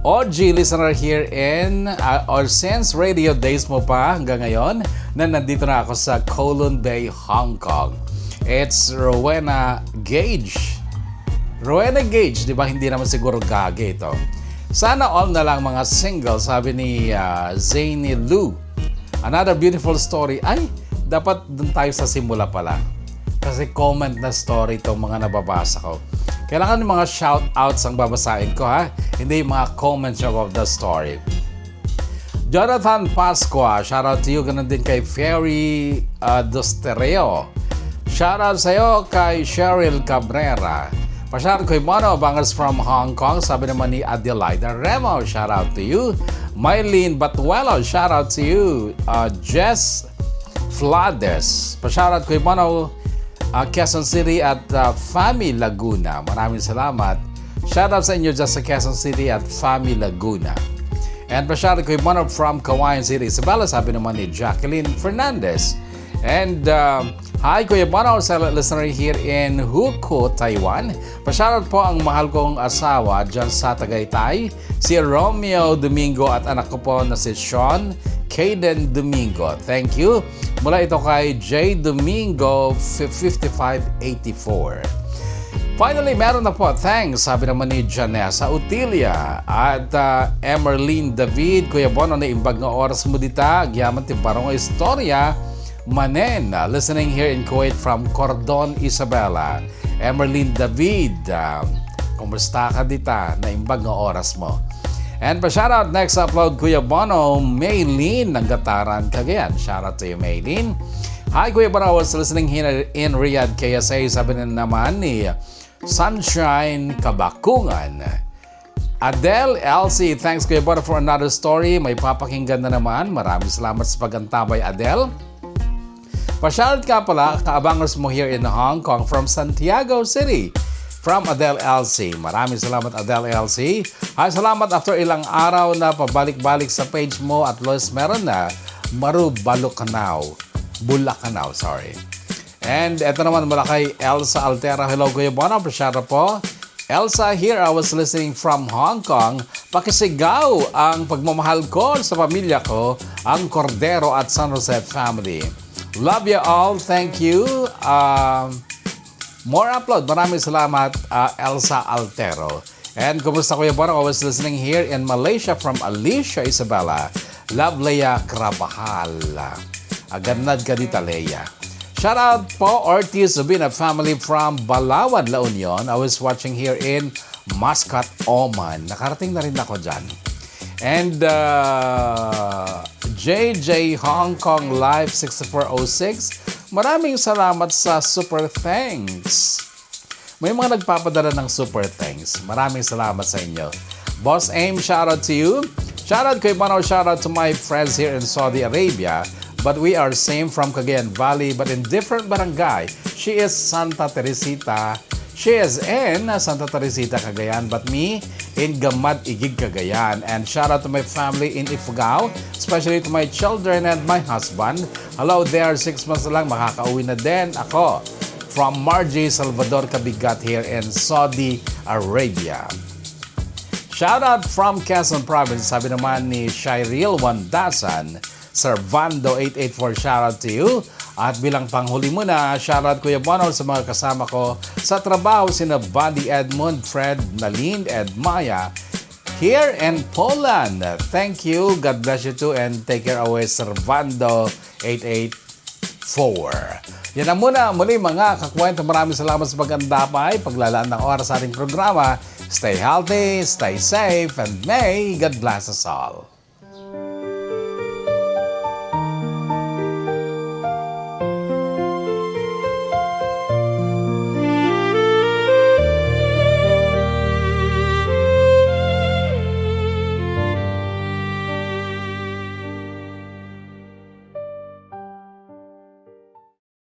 OG listener here in or since radio days mo pa hanggang ngayon na nandito na ako sa Kowloon Bay, Hong Kong. It's Rowena Gage. Rowena Gage, di ba? Hindi naman siguro Gage ito. Sana all na lang mga single, sabi ni Zany Lou. Another beautiful story. Ay, dapat dun tayo sa simula pala. Kasi comment na story itong mga nababasa ko. Kailangan ng mga shout-outs ang babasahin ko, ha? Hindi yung mga comments about the story. Jonathan Pasqua, shoutout to you. Ganun din kay Ferry Dostereo. Shoutout sa'yo kay Cheryl Cabrera. Pasyarat ko Bono, bangers from Hong Kong. Sabi naman ni Adelaida Remo, shout out to you. Mylene Batuelo, shout out to you. Jess Flades, pasyarat ko Bono, Quezon City at Fami Laguna. Maraming salamat. Shout out sa inyo dyan sa Quezon City at Fami Laguna. And pasyarat ko Bono from Kawayan City, Isabela. Sabi naman ni Jacqueline Fernandez. And hi Kuya Bono sa listener here in Hukou, Taiwan. Pasyarat po ang mahal kong asawa dyan sa Tagaytay, si Romeo Domingo at anak ko po na si Sean Caden Domingo. Thank you. Mula ito kay J. Domingo 5584. Finally, meron na po. Thanks. Sabi naman ni Janessa Utilia at Emerlyn David. Kuya Bono, na imbag nga oras mo dita. Gyaman ti barong istorya. Manen, listening here in Kuwait from Cordon, Isabela. Emerlyn David, kumusta ka dita? Naimbag ng oras mo. And pa-shoutout, next upload, Kuya Bono, Maylene ng Gataran, Cagayan. Shoutout to you, Maylene. Hi, Kuya Bono, I was listening here in Riyadh, KSA. Sabi na naman ni Sunshine Kabakungan. Adele LC, thanks Kuya Bono for another story. May papakinggan na naman. Maraming salamat sa pagantabay, Adele. Pasyarat ka pala, kaabangers mo here in Hong Kong from Santiago City. From Adele LC. Maraming salamat, Adele LC. Ay, salamat after ilang araw na pabalik-balik sa page mo at Lois meron na Balukanaw. Sorry. And eto naman mula kay Elsa Altera. Hello, Kuya Bono. Pasyarat po. Elsa here, I was listening from Hong Kong. Pakisigaw ang pagmamahal ko sa pamilya ko, ang Cordero at San Jose family. Love you all. Thank you. More upload. Maraming salamat, Elsa Altero. And kumusta Kuya Bono? I was listening here in Malaysia from Alicia Isabela. Love Leia Krabahal. Agad ka dita, Leia. Shout out po Ortiz Zubina family from Balawan, La Union. I was watching here in Muscat, Oman. Nakarating na rin ako dyan. And JJ Hong Kong Live 6406, maraming salamat sa super thanks. May mga nagpapadala ng super thanks. Maraming salamat sa inyo. Boss Aim, shout out to you. Shout out kay Bono, shout out to my friends here in Saudi Arabia. But we are same from Cagayan Valley but in different barangay. She is Santa Teresita. She is in Santa Teresita, Cagayan, but me in Gamad, Igig, Cagayan. And shout out to my family in Ifugao, especially to my children and my husband. Hello there, 6 months na lang, makakauwi na din ako from Margie Salvador Cabigat here in Saudi Arabia. Shout out from Quezon Province, sabi naman ni Shyril Wandasan, Servando 884, shout out to you. At bilang panghuli muna, shout out Kuya Bono sa mga kasama ko sa trabaho, sina Buddy Edmund, Fred, Naline, and Maya here in Poland. Thank you, God bless you too, and take care always, Servando 884. Yan na muna, muli mga kakwento, maraming salamat sa pag-andapay, paglalaan ng oras sa ating programa. Stay healthy, stay safe, and may God bless us all.